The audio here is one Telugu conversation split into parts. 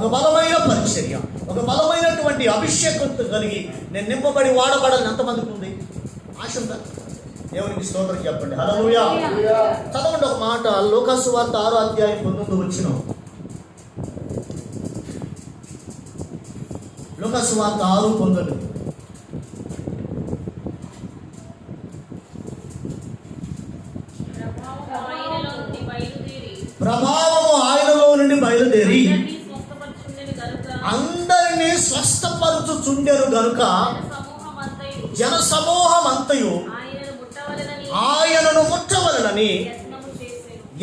ఒక బలమైన పరిచర్య, ఒక బలమైనటువంటి అభిషేకంతో కలిగి నేను నింపబడి వాడబడాలని ఎంతమందికి ఉంది? ఆశ ఉందా? దేవునికి స్తోత్రం చెప్పండి. హల్లెలూయా. చదవండి ఒక మాట, లూకా సువార్త 6:19. లూకా సువార్త 6:19. ప్రభావము ఆయనలో నుండి బయలుదేరి అందరినీ స్వస్థపరచుచుండెను గనుక జన సమూహం అంతయు ఆయనను ముట్టవలనని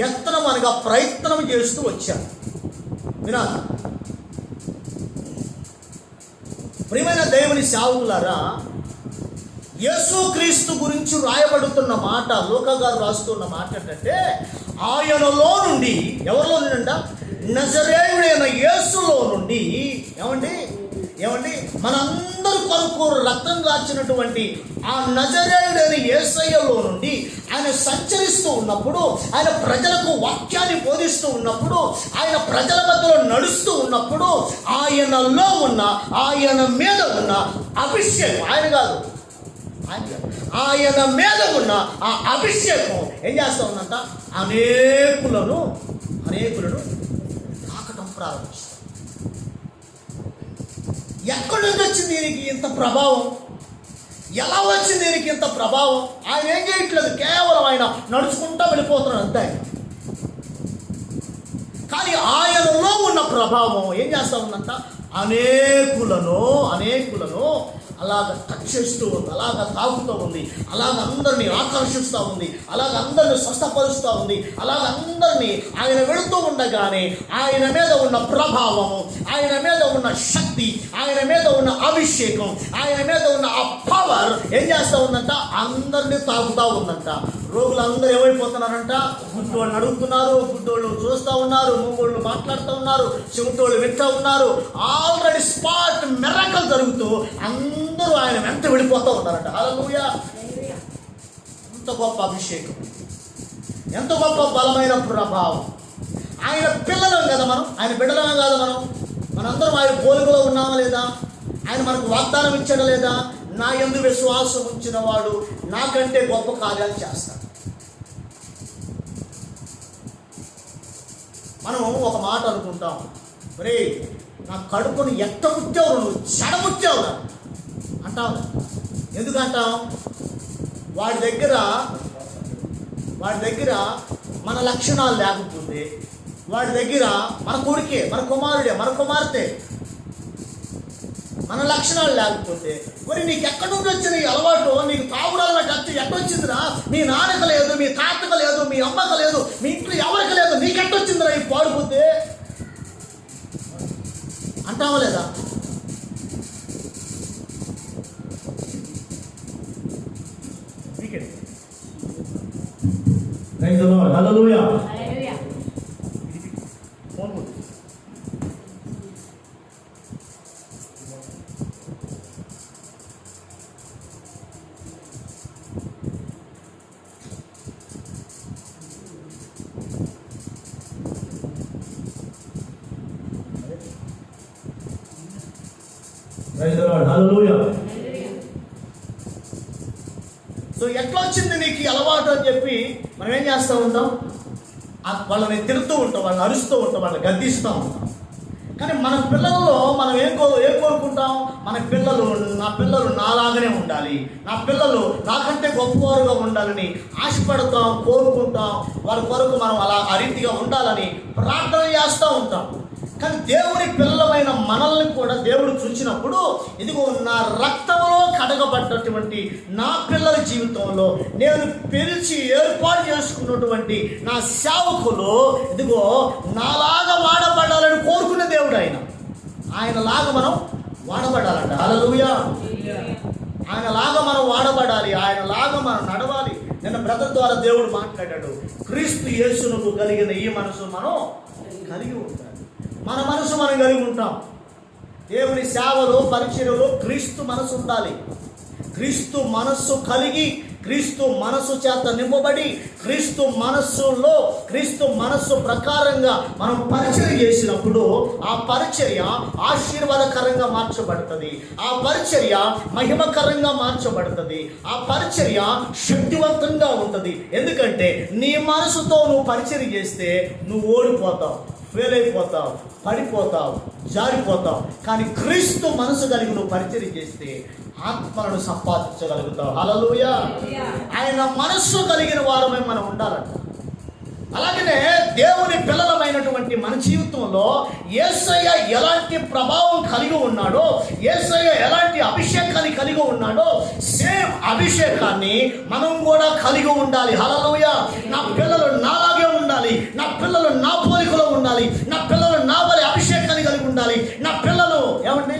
యత్నం అనగా ప్రయత్నం చేస్తూ వచ్చారు. వినాలి ప్రియమైన దేవుని సేవకులారా, యేసుక్రీస్తు గురించి రాయబడుతున్న మాట, లూకా గారు రాస్తున్న మాట ఏంటంటే, ఆయనలో నుండి, ఎవరిలో నుండి? నజరేయుడైన యేసులో నుండి ఏమండి మనందరి కొరకు రక్తం కార్చినటువంటి ఆ నజరేయుడైన యేసయ్యలో నుండి ఆయన సంచరిస్తూ ఉన్నప్పుడు, ఆయన ప్రజలకు వాక్యాన్ని బోధిస్తూ ఉన్నప్పుడు, ఆయన ప్రజల మధ్యలో నడుస్తూ ఉన్నప్పుడు, ఆయనలో ఉన్న, ఆయన మీద ఉన్న అభిషేకం, ఆయన మీద ఉన్న ఆ అభిషేకం ఏం చేస్తా ఉందంట? అనేకులను తాకటం ప్రారంభిస్తారు. ఎక్కడి నుంచి వచ్చింది దీనికి ఇంత ప్రభావం? ఎలా వచ్చింది దీనికి ఇంత ప్రభావం? ఆయన ఏం చేయట్లేదు, కేవలం ఆయన నడుచుకుంటూ వెళ్ళిపోతున్నాడు అంతే. కానీ ఆయనలో ఉన్న ప్రభావం ఏం చేస్తా ఉందంట? అనేకులను అలాగ టచ్ చేస్తూ ఉంది, అలాగ తాకుతూ ఉంది, అలాగ అందరినీ ఆకర్షిస్తూ ఉంది, అలాగ అందరినీ స్వస్థపరుస్తూ ఉంది, అలాగ అందరినీ ఆయన వెళుతూ ఉండగానే ఆయన మీద ఉన్న ప్రభావము, ఆయన మీద ఉన్న శక్తి, ఆయన మీద ఉన్న అభిషేకం, ఆయన మీద ఉన్న ఆ పవర్ ఏం చేస్తూ ఉందంట? అందరినీ తాకుతూ ఉందంట. రోగులందరూ ఏమైపోతున్నారంట? గుడ్డోళ్ళు అడుగుతున్నారు, గుడ్డోళ్ళు చూస్తూ ఉన్నారు, మూగోళ్ళు మాట్లాడుతూ ఉన్నారు, చెవిటోళ్ళు వింటూ ఉన్నారు. ఆల్రెడీ స్పాట్ మిరకల్ జరుగుతూ అందరూ ఆయన వెంట వెళ్ళిపోతూ ఉన్నారంట. హల్లెలూయా. ఎంత గొప్ప అభిషేకం, ఎంత గొప్ప బలమైన ప్రభావం. ఆయన పిల్లలం కదా మనం, ఆయన బిడ్డలం కాదా మనందరం ఆయన పోలికలో ఉన్నామా లేదా? ఆయన మనకు వాగ్దానం ఇచ్చాడా లేదా? నా యందు విశ్వాసం ఉంచిన వాడు నాకంటే గొప్ప కార్యాలు చేస్తాడు. మనం ఒక మాట అనుకుంటాం, మరే నా కడుపును ఎట్టముచ్చావు, నువ్వు చెడముచ్చావు అంటాం. ఎందుకంటాం? వాడి దగ్గర మన లక్షణాలు లేకపోతే, వాడి దగ్గర మన కొడుకే, మన కుమారుడే, మన కుమార్తె మన లక్షణాలు లేకపోతే, మరి నీకు ఎక్కడి నుంచి వచ్చిన ఈ అలవాటు? నీకు తాగుడాల ఖర్చు ఎట్టొచ్చిందిరా? మీ నాన్నకు లేదు, మీ తాతకు లేదు, మీ అమ్మకు లేదు, మీ ఇంట్లో ఎవరికి లేదు, నీకెట్టొచ్చిందిరా ఈ పాడుబుద్ధి అంటావా లేదా? హల్లెలూయా. సో ఎట్లా వచ్చింది నీకు ఈ అలవాటు అని చెప్పి మనం ఏం చేస్తూ ఉంటాం? వాళ్ళని తిడుతూ ఉంటాం, వాళ్ళని అరుస్తూ ఉంటాం, వాళ్ళని గద్దిస్తూ ఉంటాం. కానీ మన పిల్లల్లో మనం ఏం కోరుకుంటాం? నా పిల్లలు నాలాగానే ఉండాలి, నా పిల్లలు నాకంటే గొప్పవారుగా ఉండాలని ఆశపడతాం, కోరుకుంటాం. వాళ్ళ కొరకు మనం అలా ఆ రీతిగా ఉండాలని ప్రార్థన చేస్తూ ఉంటాం. కానీ దేవుని పిల్లలమైన మనల్ని కూడా దేవుడు చూసినప్పుడు, ఇదిగో నా రక్తంలో కడగబడ్డటువంటి నా పిల్లల జీవితంలో నేను పిలిచి ఏర్పాటు చేసుకున్నటువంటి నా సేవకులు ఇదిగో నాలాగా వాడబడాలని కోరుకునే దేవుడు ఆయనలాగా మనం వాడబడాలంట. హల్లెలూయా. ఆయనలాగా మనం వాడబడాలి, ఆయనలాగా మనం నడవాలి. నిన్న బ్రదర్ ద్వారా దేవుడు మాట్లాడాడు, క్రీస్తు యేసునకు కలిగిన ఈ మనసు మనం కలిగి ఉంటాం. మన మనసు మనం కలిగి ఉంటాం. దేవుని సేవలో, పరిచర్యలో క్రీస్తు మనసు ఉండాలి. క్రీస్తు మనస్సు కలిగి క్రీస్తు మనస్సు చేత నింపబడి క్రీస్తు మనస్సు ప్రకారంగా మనం పరిచర్య చేసినప్పుడు ఆ పరిచర్య ఆశీర్వాదకరంగా మార్చబడుతుంది, ఆ పరిచర్య మహిమకరంగా మార్చబడుతుంది, ఆ పరిచర్య శక్తివంతంగా ఉంటుంది. ఎందుకంటే నీ మనసుతో నువ్వు పరిచర్య చేస్తే నువ్వు ఓడిపోతావు, ఫెయిల్ అయిపోతావు, పడిపోతావు, జారిపోతావు. కానీ క్రీస్తు మనసు కలిగి నువ్వు పరిచర్య చేస్తే ఆత్మలను సంపాదించగలుగుతావు. హల్లెలూయా. ఆయన మనస్సు కలిగిన వారమై మనం ఉండాలంట. అలాగనే దేవుని పిల్లలమైనటువంటి మన జీవితంలో యేసయ్య ఎలాంటి ప్రభావం కలిగి ఉన్నాడో, యేసయ్య ఎలాంటి అభిషేకాన్ని కలిగి ఉన్నాడో సేమ్ అభిషేకాన్ని మనం కూడా కలిగి ఉండాలి. హల్లెలూయా. నా పిల్లలు నాలాగే ఉండాలి, నా పిల్లలు నా పోలికలో ఉండాలి, నా పిల్లలు నా వలె అభిషేకాన్ని కలిగి ఉండాలి. నా పిల్లలు ఏమండి,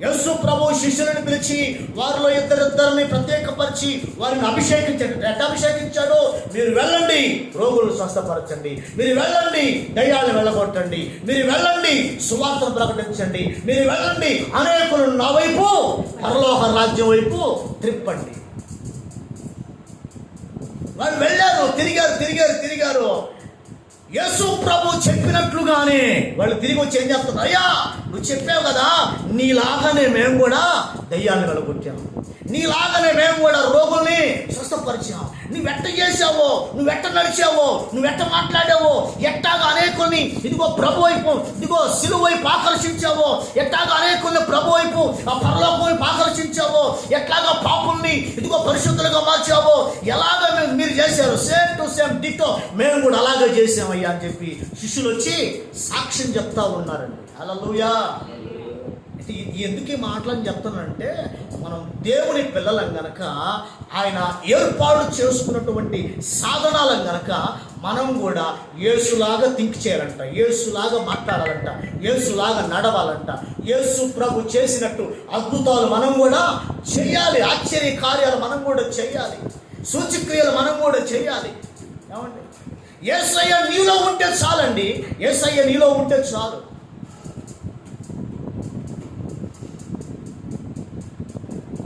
యేసు ప్రభు శిష్యులను పిలిచి వారిలో ఇద్దరిని ప్రత్యేకపరిచి వారిని అభిషేకించాడు. ఎట్లా అభిషేకించాడో, మీరు వెళ్ళండి రోగులు స్వస్థపరచండి, మీరు వెళ్ళండి దయ్యాలను వెళ్ళగొట్టండి, మీరు వెళ్ళండి సువార్తను ప్రకటించండి, మీరు వెళ్ళండి అనేకులు నా వైపు పరలోక రాజ్యం వైపు త్రిప్పండి. వారు వెళ్ళారు, తిరిగారు. యేసు ప్రభు చెప్పినట్లుగానే వాళ్ళు తిరిగి వచ్చి ఏం చెప్తున్నారు? అయ్యా, నువ్వు చెప్పావు కదా, నీలాగానే మేము కూడా దయ్యాన్ని వెళ్ళగొట్టాము, నీలాగానే మేము కూడా రోగుల్ని స్వస్థపరిచాము. నువ్వెట్ట చేసావో, నువ్వెట్ట నడిచావో, నువ్వెట్ట మాట్లాడావో, ఎట్టాగా అనేకుల్ని ఇదిగో ప్రభు వైపు, ఇదిగో సిలువ వైపు ఆకర్షించావో, ఎట్టాగా అనేకుల్ని ప్రభు వైపు ఆ పరలోకం వైపు ఆకర్షించావో, ఎట్లాగా పాపుల్ని ఇదిగో పరిశుద్ధులుగా మార్చావో, ఎలాగ మీరు చేశారు, సేమ్ టు సేమ్ డిటో మేము కూడా అలాగే చేసామయ్యా అని చెప్పి శిష్యులు వచ్చి సాక్ష్యం చెప్తా ఉన్నారండి. హల్లెలూయా. ఎందుకు ఈ మాటలని చెప్తానంటే, మనం దేవుని పిల్లలం గనక, ఆయన ఏర్పాటు చేసుకున్నటువంటి సాధనాలం గనక మనం కూడా యేసులాగా థింక్ చేయాలంట, యేసులాగా మాట్లాడాలంట, యేసులాగా నడవాలంట. యేసు ప్రభు చేసినట్టు అద్భుతాలు మనం కూడా చేయాలి, ఆశ్చర్య కార్యాలు మనం కూడా చేయాలి, సూచక్రియలు మనం కూడా చేయాలి. ఏమండి, యేసయ్య నీలో ఉంటే చాలండి, యేసయ్య నీలో ఉంటే చాలు.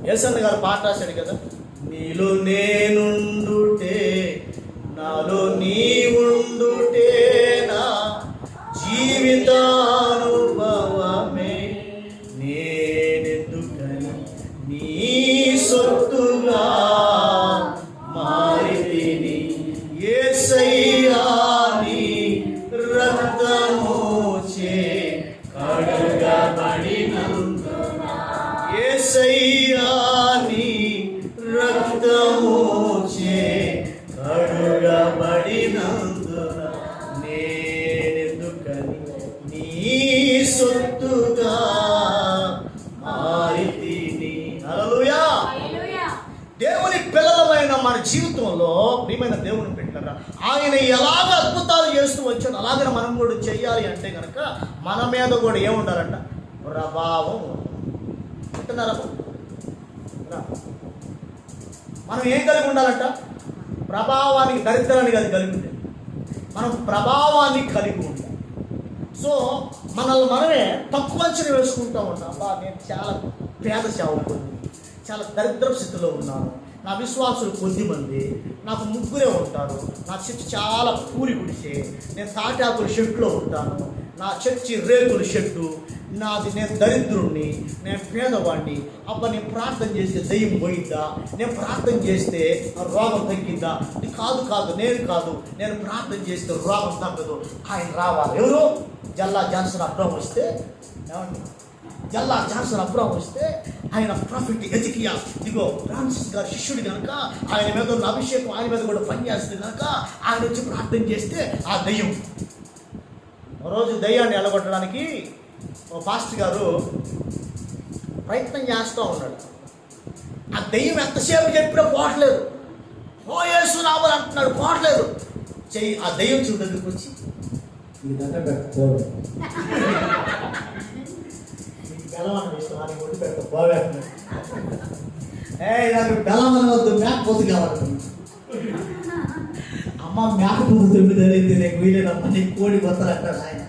యేసన్న గారు పాట రాశాడు కదా, నీలో నేనుండుటే నాలో నీవుండుటే నా జీవితానుభవమే, నేనెందుకని నీ సొత్తుగా మారితిని, యేసయ్యా నీ రక్తముచే కడగబడినందున, యేసయ్యా నీ రక్తముచే కడగబడినందున, నేనెందుకని నీ సొత్తుగా మారితిని. హల్లెలూయా. దేవుని పిల్లలమైన మన జీవితంలో ప్రియమైన దేవుని పెట్టారా, ఆయన ఎలాగ అద్భుతాలు చేస్తూ వచ్చాడు అలాగే మనం కూడా చెయ్యాలి అంటే కనుక మన మీద కూడా ఏముండాలంట? ప్రభావం. అంటున్నారా? మనం ఏం కలిగి ఉండాలంట? ప్రభావానికి, దరిద్రానికి అది కలిగి ఉండాలి. మనం ప్రభావాన్ని కలిగి ఉండాలి. సో మనల్ని మనమే తక్కువ అంచనా వేసుకుంటూ ఉంటాం. అబ్బా, నేను చాలా పేద సేవకుడిని, చాలా దరిద్ర స్థితిలో ఉన్నాను, నా విశ్వాసులు కొద్దిమంది, నాకు ముగ్గురే ఉంటారు, నా చర్చి చాలా పూరి గుడిసే, నేను తాటాకుల షెడ్లో ఉంటాను, నా చర్చి రేకుల షెడ్డు, నేను దరిద్రుణ్ణి, నేను పేదవాడిని. అబ్బా, నేను ప్రార్థన చేస్తే దయ్యం పోయిద్దా, నేను ప్రార్థన చేస్తే రోగం తగ్గిద్దా? కాదు, నేను ప్రార్థన చేస్తే రోగం తగ్గదు. ఆయన రావాలి. ఎవరు? జల్లా జాన్సన్ అబ్రహం వస్తే, ఏమండి, జల్లా జాన్సన్ అబ్రహం వస్తే ఆయన ప్రాఫిట్ ఎజికియా, ఇదిగో ఫ్రాన్సిస్ గారు శిష్యుడు కనుక ఆయన మీద ఉన్న అభిషేకం ఆయన మీద కూడా పనిచేస్తుంది కనుక ఆయన వచ్చి ప్రార్థన చేస్తే ఆ దయ్యం, రోజు దయ్యాన్ని ఎలగొట్టడానికి ఓ పాస్టర్ గారు ప్రయత్నం చేస్తూ ఉన్నాడు. ఆ దయ్యం ఎంతసేపు చెప్పినా పోవట్లేదు, పోయేసు రావాలి అంటున్నాడు, పోవట్లేదు. చెయ్యి ఆ దయ్యం చూడు దగ్గరికి వచ్చి, బెల్లమని ఇష్టం అని ఒడ్డు పెట్ట పోవేస్తున్నాడు. నాకు బెల్లమని వద్దు, మేకపోతు కావాలి. అమ్మ, మేకపోతు 9 అనేది నీకు వీలేదమ్మా, నీకు కోడి పోతారు అంటాడు ఆయన.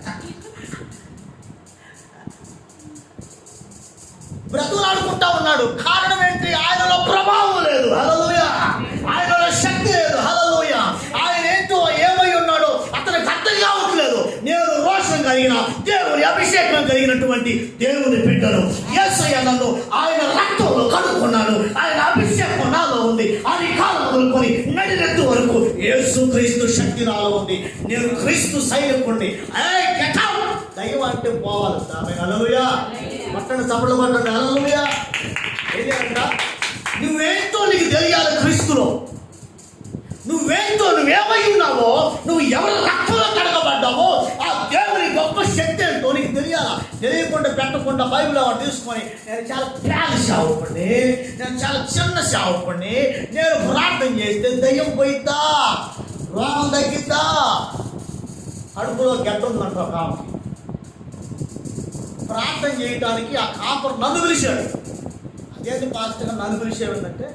బ్రతులాడుకుంటా ఉన్నాడు. కారణం ఏంటి? ఆయనలో ప్రభావం లేదు. హల్లెలూయా. అభిషేకం కలిగినటువంటి దేవుని బిడ్డలు. యేసయ్య నన్ను ఆయన రక్తంలో కడుక్కున్నాను, ఆయన అభిషేకం నాలో ఉంది. అది కాలం మొదలుకొని నడినెత్తు వరకు యేసు క్రీస్తు శక్తి నాలో ఉంది. నేను క్రీస్తు సైనికుడిని. దైవం అంటే పోవాలి. హల్లెలూయా. పట్టణ సభలు పట్టండి. హల్లెలూయా. ఏది అంట, నువ్వేంటో నీకు తెలియాలి. క్రీస్తులో నువ్వేంటో, నువ్వేమై ఉన్నావో, నువ్వు ఎవరి రక్తంలో కడగబడ్డావో ఆ దేవుని గొప్ప శక్తి ఏంటో నీకు తెలియాలా. తెలియకుండా పెట్టకుండా బైబిల్ వాడు తీసుకొని నేను చాలా పేద సేవకుడిని, నేను చాలా చిన్న సేవకుడిని, నేను ప్రార్థన చేస్తే దయ్యం పోయిద్దా, రోగం తగ్గిద్దా. కడుపులో గడ్డ ఉందంట ఒక ఆమెకి. ప్రార్థన చేయడానికి ఆ కాపర్ నన్ను పిలిచాడు. అదేంటి పాస్టర్ గారు నన్ను పిలిచేది ఏంటంటే,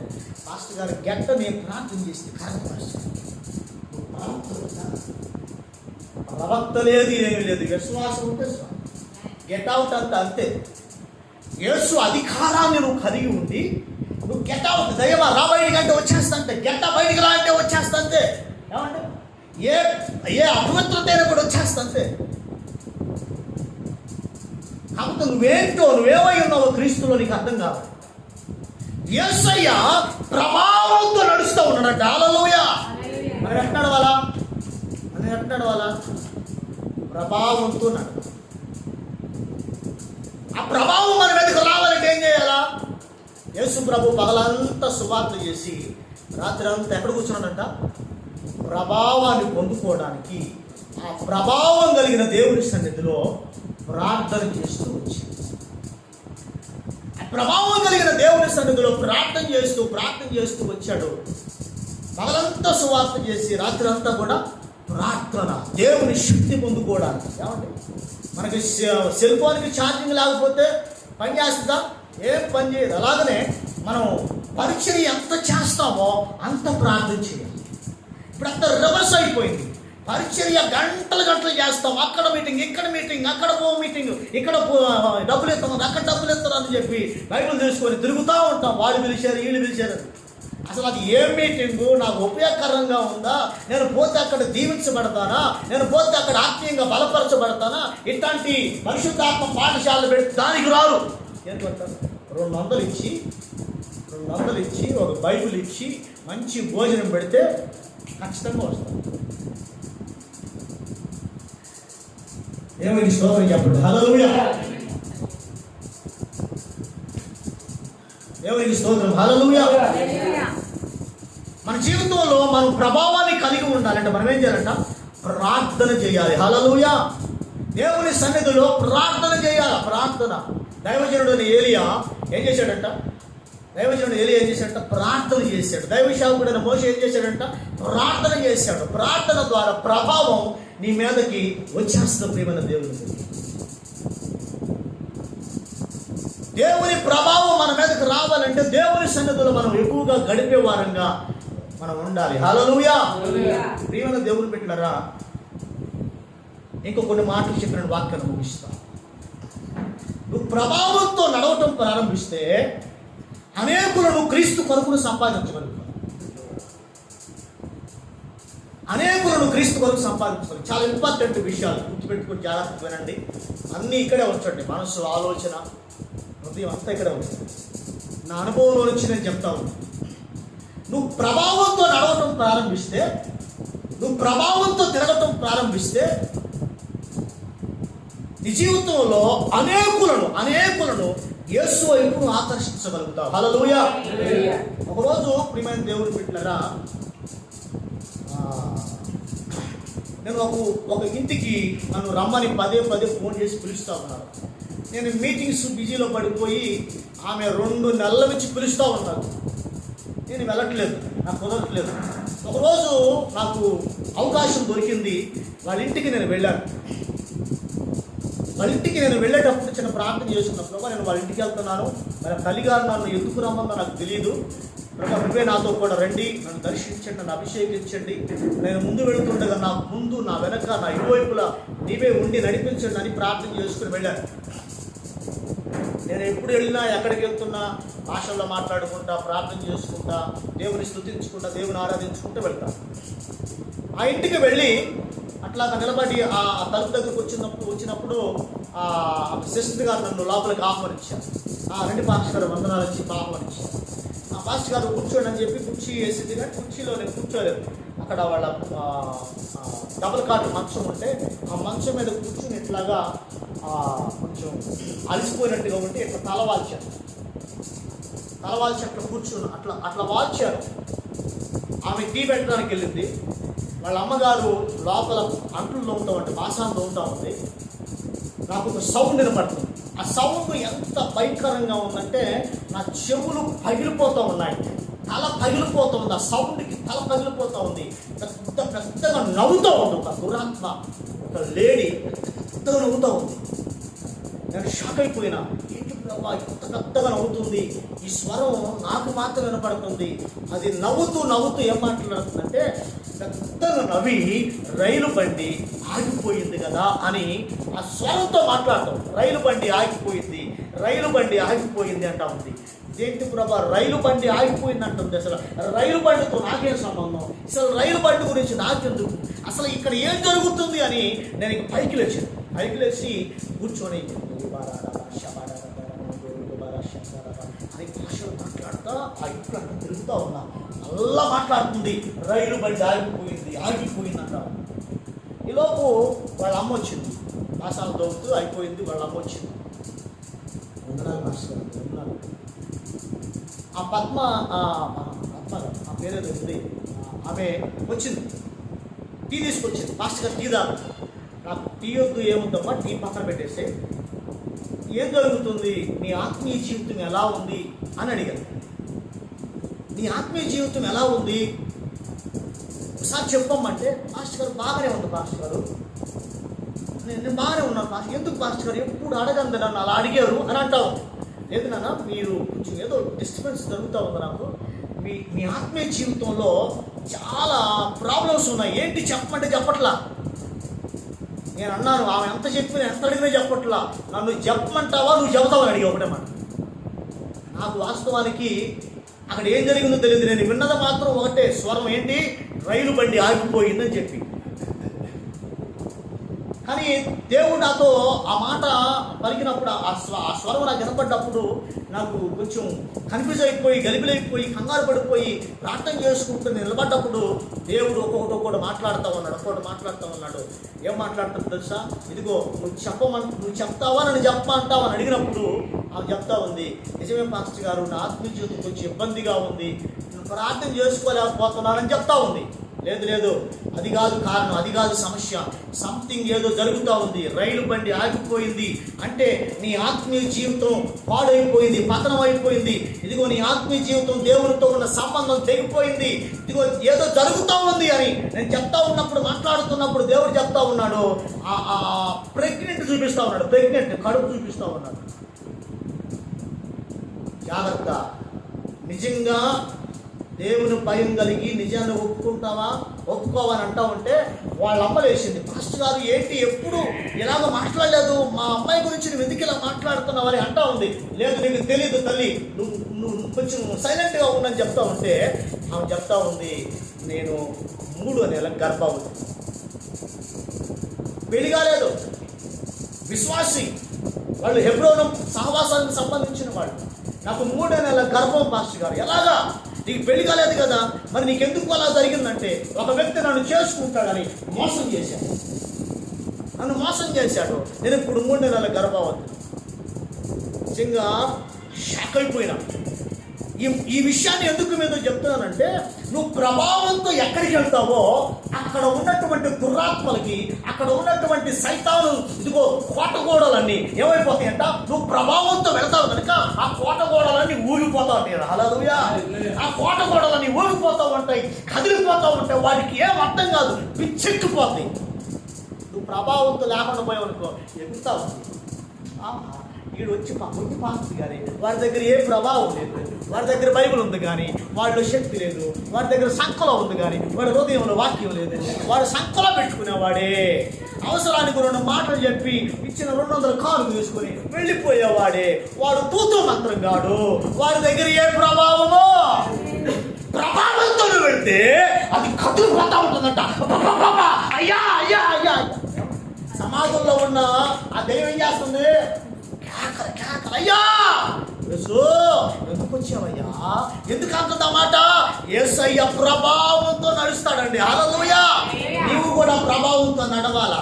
పాస్టర్ గారు గడ్డ నేను ప్రార్థన చేస్తే కరెక్ట్ పాస్టర్, ప్రవక్త లేదు, ఏమీ లేదు, విశ్వాసం ఉంటే గెట్ అవుట్ అంతే. యేసు అధికారాన్ని నువ్వు కలిగి ఉండి నువ్వు గెట్ అవుట్, దయ్యమా రా బయటికి అంటే వచ్చేస్తంటే, గెట్ట బయటికి రా అంటే వచ్చేస్తంతే. ఏమంటే ఏ అపవిత్రత అయినా కూడా వచ్చేస్తంతే. కాబట్టి నువ్వేంటో, నువ్వేమై ఉన్నావో క్రీస్తులో నీకు అర్థం కావాలి. యేసయ్య ప్రభావంతో నడుస్తూ ఉన్నాడంట. హల్లెలూయా. మనం ఎట్లా నడవాలా? ప్రభావంతో నడవాలి. ఆ ప్రభావం మన మీదకి రావాలంటే ఏం చేయాలా? యేసు ప్రభు పగలంతా సువార్త చేసి రాత్రి అంతా ఎక్కడ కూర్చున్నాడంట? ప్రభావాన్ని పొందుకోవడానికి ఆ ప్రభావం కలిగిన దేవుని సన్నిధిలో ప్రార్థన చేస్తూ వచ్చి, ప్రభావం కలిగిన దేవుని సన్నిధిలో ప్రార్థన చేస్తూ వచ్చాడు. పగలంతా సువార్త చేసి రాత్రి అంతా కూడా ప్రార్థన, దేవుని శక్తి పొందుకోవడానికి. ఏమంటే మనకి సెల్ ఫోన్కి ఛార్జింగ్ లేకపోతే పని చేస్తుందా? ఏం పని చేయదు. అలాగనే మనం పరీక్షని ఎంత చేస్తామో అంత ప్రార్థన చేయాలి. ఇప్పుడు అంత రివర్స్ అయిపోయింది. పరిచర్య గంటలు చేస్తాం. అక్కడ మీటింగ్, ఇక్కడ మీటింగ్, అక్కడ మీటింగ్, ఇక్కడ డబ్బులు ఇస్తాం, అక్కడ డబ్బులు ఇస్తారు అని చెప్పి బైబిల్ తీసుకొని తిరుగుతూ ఉంటాం. వాళ్ళు పిలిచారు, వీళ్ళు పిలిచారు. అసలు అది ఏ మీటింగు? నాకు ఉపయోగకరంగా ఉందా? నేను పోతే అక్కడ దీవించబడతానా? నేను పోతే అక్కడ ఆత్మీయంగా బలపరచబడతానా? ఇట్లాంటి పరిశుద్ధాత్మ పాఠశాలలు పెడితే దానికి రారు. ఏం కొడతారు? 200 ఇచ్చి ఒక బైబిల్ ఇచ్చి మంచి భోజనం పెడితే ఖచ్చితంగా వస్తాను. ఏమైంది స్తోత్రం చెప్పండి. హల్లెలూయా. ఏమైంది స్తోత్రం. హల్లెలూయా. మన జీవితంలో మనం ప్రభావాన్ని కలిగి ఉండాలంటే మనం ఏం చేయాలంట? ప్రార్థన చేయాలి. హల్లెలూయా. దేవుని సన్నిధిలో ప్రార్థన చేయాలి. ప్రార్థన. దైవజనుడు ఏలియా ఏం చేశాడంట? ప్రార్థన చేశాడు. దైవ సేవకుడైన మోషే ఏం చేశాడంట? ప్రార్థన చేశాడు. ప్రార్థన ద్వారా ప్రభావం నీ మీదకి వచ్చేస్తుంది. ప్రియమైన దేవుని ప్రభావం మన మీదకి రావాలంటే దేవుని సన్నిధిలో మనం ఎక్కువగా గడిపే వారంగా మనం ఉండాలి. హల్లెలూయా. ప్రియమైన దేవుని బిడ్డలారా, ఇంకో కొన్ని మాటలు చెప్పిన వాక్యాన్ని ముగిస్తా. నువ్వు ప్రభావంతో నడవటం ప్రారంభిస్తే అనేకులను క్రీస్తు కొరకును సంపాదించగలుగుతావు. చాలా ఇంపార్టెంట్ విషయాలు గుర్తుపెట్టుకుని జాగ్రత్తగా వినండి. అన్నీ ఇక్కడే ఉంచండి. మనసు, ఆలోచన, హృదయం అంతా ఇక్కడే ఉంటుంది. నా అనుభవంలో నుంచి నేను చెప్తాను. నువ్వు ప్రభావంతో నడవటం ప్రారంభిస్తే, నువ్వు ప్రభావంతో తిరగటం ప్రారంభిస్తే నీ జీవితంలో అనేకులను యేసు వైపును ఆకర్షించగలుగుతావు. హల్లెలూయా. ఒకరోజు ప్రియమైన దేవుని బిడ్డలారా, నేను ఒక ఇంటికి నన్ను రమ్మని పదే ఫోన్ చేసి పిలుస్తూ ఉన్నారు. నేను మీటింగ్స్ బిజీలో పడిపోయి ఆమె 2 నెలల నుంచి పిలుస్తూ ఉన్నారు. నేను వెళ్ళట్లేదు, నాకు కుదరట్లేదు. ఒకరోజు నాకు అవకాశం దొరికింది. వాళ్ళ ఇంటికి నేను వెళ్ళాను. వాళ్ళ ఇంటికి నేను వెళ్ళేటప్పుడు చిన్న ప్రార్థన చేసుకున్నప్పుడు నేను వాళ్ళ ఇంటికి వెళ్తున్నాను. వాళ్ళ తల్లిగారు నన్ను ఎందుకు రమ్మందో నాకు తెలియదు. ప్రభా, నువ్వే నాతో కూడా రండి, నన్ను దర్శించండి, నన్ను అభిషేకించండి. నేను ముందు వెళుతుండగా నా ముందు, నా వెనక, నా ఇరువైపులా నీవే ఉండి నడిపించండి అని ప్రార్థన చేసుకుని వెళ్ళాను. నేను ఎప్పుడు వెళ్ళినా, ఎక్కడికి వెళ్తున్నా భాషల్లో మాట్లాడుకుంటా, ప్రార్థన చేసుకుంటా, దేవుని స్తుతించుకుంటా, దేవుని ఆరాధించుకుంటూ వెళ్తాను. ఆ ఇంటికి వెళ్ళి అట్లా నిలబడి ఆ తలుపు దగ్గరకు వచ్చినప్పుడు సిస్టర్ గారు నన్ను లోపలికి ఆహ్వానించారు. రెండు పాస్టర్ గారు వందనాలు వచ్చి ఆహ్వానించారు. ఆ పాస్టర్ గారు కూర్చోండి అని చెప్పి కుర్చీ వేసింది, కానీ కుర్చీలో నేను కూర్చోలేదు. అక్కడ వాళ్ళ డబుల్ కాట్ మంచం ఉంటే ఆ మంచం మీద కూర్చుని ఇట్లాగా కొంచెం అలసిపోయినట్టుగా ఉంటే ఇట్లా తలవాల్చారు అట్లా కూర్చుని అట్లా వాల్చారు. ఆమె టీ పెట్టడానికి వెళ్ళింది. వాళ్ళ అమ్మగారు లోపల అంట్లు తోముతూ ఉంటే బాసాన్ని తోముతూ ఉంది. నాకు ఒక సౌండ్ వినపడుతుంది. ఆ సౌండ్ ఎంత భయంకరంగా ఉందంటే నా చెవులు పగిలిపోతూ ఉన్నాయి, తల పగిలిపోతూ ఉంది. ఆ సౌండ్కి తల పగిలిపోతూ ఉంది. పెద్దగా నవ్వుతూ ఉంది. ఒక దురాత్మ, ఒక లేడీ పెద్దగా నవ్వుతూ ఉంది. నేను షాక్ అయిపోయినా, ఏంటి ప్రభా ఇంత పెద్దగా నవ్వుతుంది, ఈ స్వరం నాకు మాత్రం వినపడుతుంది. అది నవ్వుతూ ఏం మాట్లాడుతుందంటే, పెద్దగా నవ్వి రైలు బండి ఆగిపోయింది కదా అని ఆ స్వరంతో మాట్లాడతాం. రైలు బండి ఆగిపోయింది అంటా ఉంది. ఏంటి ప్రభా రైలు బండి ఆగిపోయింది అంటుంది. అసలు రైలు బండితో నాకేం సంబంధం, అసలు రైలు బండి గురించి నాకెందుకు, అసలు ఇక్కడ ఏం జరుగుతుంది అని నేను ఇక పైకి లేచి కూర్చొని అని భాషలు మాట్లాడుతా ఆ ఇంట్లో తిరుగుతూ ఉన్నా. అలా మాట్లాడుతుంది, రైలు బండి ఆగిపోయింది అంట. ఈలోపు వాళ్ళ అమ్మ వచ్చింది, భాషలు దొరుకుతూ అయిపోయింది. వాళ్ళ అమ్మ వచ్చింది. ఆ పద్మ ఆ పేరేదో ఉంది, ఆమె వచ్చింది, టీ తీసుకొచ్చింది. మాస్టర్ గారు టీ తాగు. నాకు టీ వద్దు, ఏముందమ్మా టీ పక్కన పెట్టేస్తే, ఏం జరుగుతుంది, నీ ఆత్మీయ జీవితం ఎలా ఉంది అని అడిగాను. నీ ఆత్మీయ జీవితం ఎలా ఉంది ఒకసారి చెప్పమ్మంటే, మాస్టర్ గారు బాగానే ఉంది పాస్టర్ గారు, నేను బాగానే ఉన్నాను పాస్టర్. ఎందుకు పాస్టర్ గారు ఎప్పుడు అడగంది నన్ను అలా అడిగారు అని అంటావు. లేదు నాన్న, మీరు కొంచెం ఏదో డిస్టర్బెన్స్ జరుగుతూ ఉంది నాకు. మీ ఆత్మీయ జీవితంలో చాలా ప్రాబ్లమ్స్ ఉన్నాయి, ఏంటి చెప్పమంటే చెప్పట్లా. నేను అన్నాను, ఆమె ఎంత చెప్పినా ఎంత అడిగినా చెప్పట్లా. నన్ను చెప్పమంటావా నువ్వు చెబుతావని అడిగి ఒకటే మాట. నాకు వాస్తవానికి అక్కడ ఏం జరిగిందో తెలియదు. నేను విన్నది మాత్రం ఒకటే స్వరం, ఏంటి, రైలు బండి ఆగిపోయిందని చెప్పి. కానీ దేవుడు నాతో ఆ మాట పలికినప్పుడు, ఆ స్వరం నాకు వినపడ్డప్పుడు నాకు కొంచెం కన్ఫ్యూజ్ అయిపోయి, గలిబిలైపోయి, కంగారు పడిపోయి ప్రార్థన చేసుకుంటూ నిలబడ్డప్పుడు దేవుడు ఒక్కొక్కటి మాట్లాడుతూ ఉన్నాడు. ఏం మాట్లాడుతాడు తెలుసా? ఇదిగో నువ్వు చెప్తావా నన్ను చెప్పమంటావా అని అడిగినప్పుడు ఆమె చెప్తా ఉంది, నిజమే పాస్టర్ గారు, నా ఆత్మీయ జీవితం కొంచెం ఇబ్బందిగా ఉంది, నేను ప్రార్థన చేసుకోలేకపోతున్నానని చెప్తా ఉంది. లేదు, అది కాదు కారణం, అది కాదు సమస్య, సంథింగ్ ఏదో జరుగుతూ ఉంది. రైలు బండి ఆగిపోయింది అంటే నీ ఆత్మీయ జీవితం పాడైపోయింది, పతనం అయిపోయింది. ఇదిగో నీ ఆత్మీయ జీవితం దేవునితో ఉన్న సంబంధం తెగిపోయింది, ఇదిగో ఏదో జరుగుతూ ఉంది అని నేను చెప్తా ఉన్నప్పుడు, మాట్లాడుతున్నప్పుడు దేవుడు చెప్తా ఉన్నాడు. ప్రెగ్నెంట్ చూపిస్తా ఉన్నాడు, కడుపు చూపిస్తా ఉన్నాడు. జాగ్రత్త, నిజంగా దేవుని భయం కలిగి నిజాన్ని ఒప్పుకోవని అంటా ఉంటే వాళ్ళ అమ్మ లేచింది. పాస్టర్ గారు ఏంటి ఎప్పుడు ఇలాగ మాట్లాడలేదు, మా అమ్మాయి గురించి నువ్వు ఎందుకు ఇలా మాట్లాడుతున్నావు అని అంటా ఉంది. లేదు, నీకు తెలియదు తల్లి, నువ్వు కొంచెం సైలెంట్గా ఉండని చెప్తా ఉంటే ఆమె చెప్తా ఉంది, నేను 3 నెలల గర్భవతి, పెళ్లి కాలేదు, విశ్వాసి, వాళ్ళు హెబ్రోను సహవాసానికి సంబంధించిన వాళ్ళు. నాకు 3 నెలల గర్భం పాస్టర్ గారు, ఎలాగా, నీకు పెళ్లి కాలేదు కదా, మరి నీకెందుకు అలా జరిగిందంటే, ఒక వ్యక్తి నన్ను చేసుకుంటాడని నన్ను మోసం చేశాడు. నేను ఇప్పుడు 3 నెలల గర్భవతి. నిజంగా షాక్ అయిపోయినా. ఈ విషయాన్ని ఎందుకు మీద చెప్తున్నానంటే, నువ్వు ప్రభావంతో ఎక్కడికి వెళ్తావో అక్కడ ఉన్నటువంటి దురాత్మలకి, అక్కడ ఉన్నటువంటి సైతాను, ఇదిగో కోటగోడలన్నీ ఏమైపోతాయంట, నువ్వు ప్రభావంతో వెళ్తావు కనుక ఆ కోటగోడలన్నీ ఊగిపోతా ఉంటాయి. హల్లెలూయా. ఆ కోటగోడలన్నీ ఊగిపోతూ ఉంటాయి, కదిలిపోతూ ఉంటాయి. వాటికి ఏం అర్థం కాదు, పిచ్చెక్కిపోతాయి. నువ్వు ప్రభావంతో లేకుండా పోయావనుకో ఎగురుతావు. వీడు వచ్చి మంచి పాస్టర్ గారి, వాడి దగ్గర ఏ ప్రభావం లేదు, వాడి దగ్గర బైబిల్ ఉంది కానీ వాడిలో శక్తి లేదు, వాడి దగ్గర సంకలో ఉంది కానీ వాడి హృదయంలో వాక్యం లేదు, వాడు సంకలో పెట్టుకునేవాడే, అవసరానికి 2 మాటలు చెప్పి ఇచ్చిన 200 కాలు తీసుకొని వెళ్ళిపోయేవాడే, వాడు తూతూ మంత్రం కాడు. వాడి దగ్గర ఏ ప్రభావమో, ప్రభావంతో వెళ్తే అది కదిలిపోతా ఉంటుందంట. అయ్యా సమాధుల్లో ఉన్న ఆ దెయ్యం ఏం చేస్తుంది? కేకలు కేకలు, అయ్యా యేసు ఎందుకు వచ్చావయ్యా, ఎందుకు అంటుందా మాట? యేసయ్య ప్రభావంతో నడుస్తాడండి. హల్లెలూయా. నువ్వు కూడా ప్రభావంతో నడవాలా,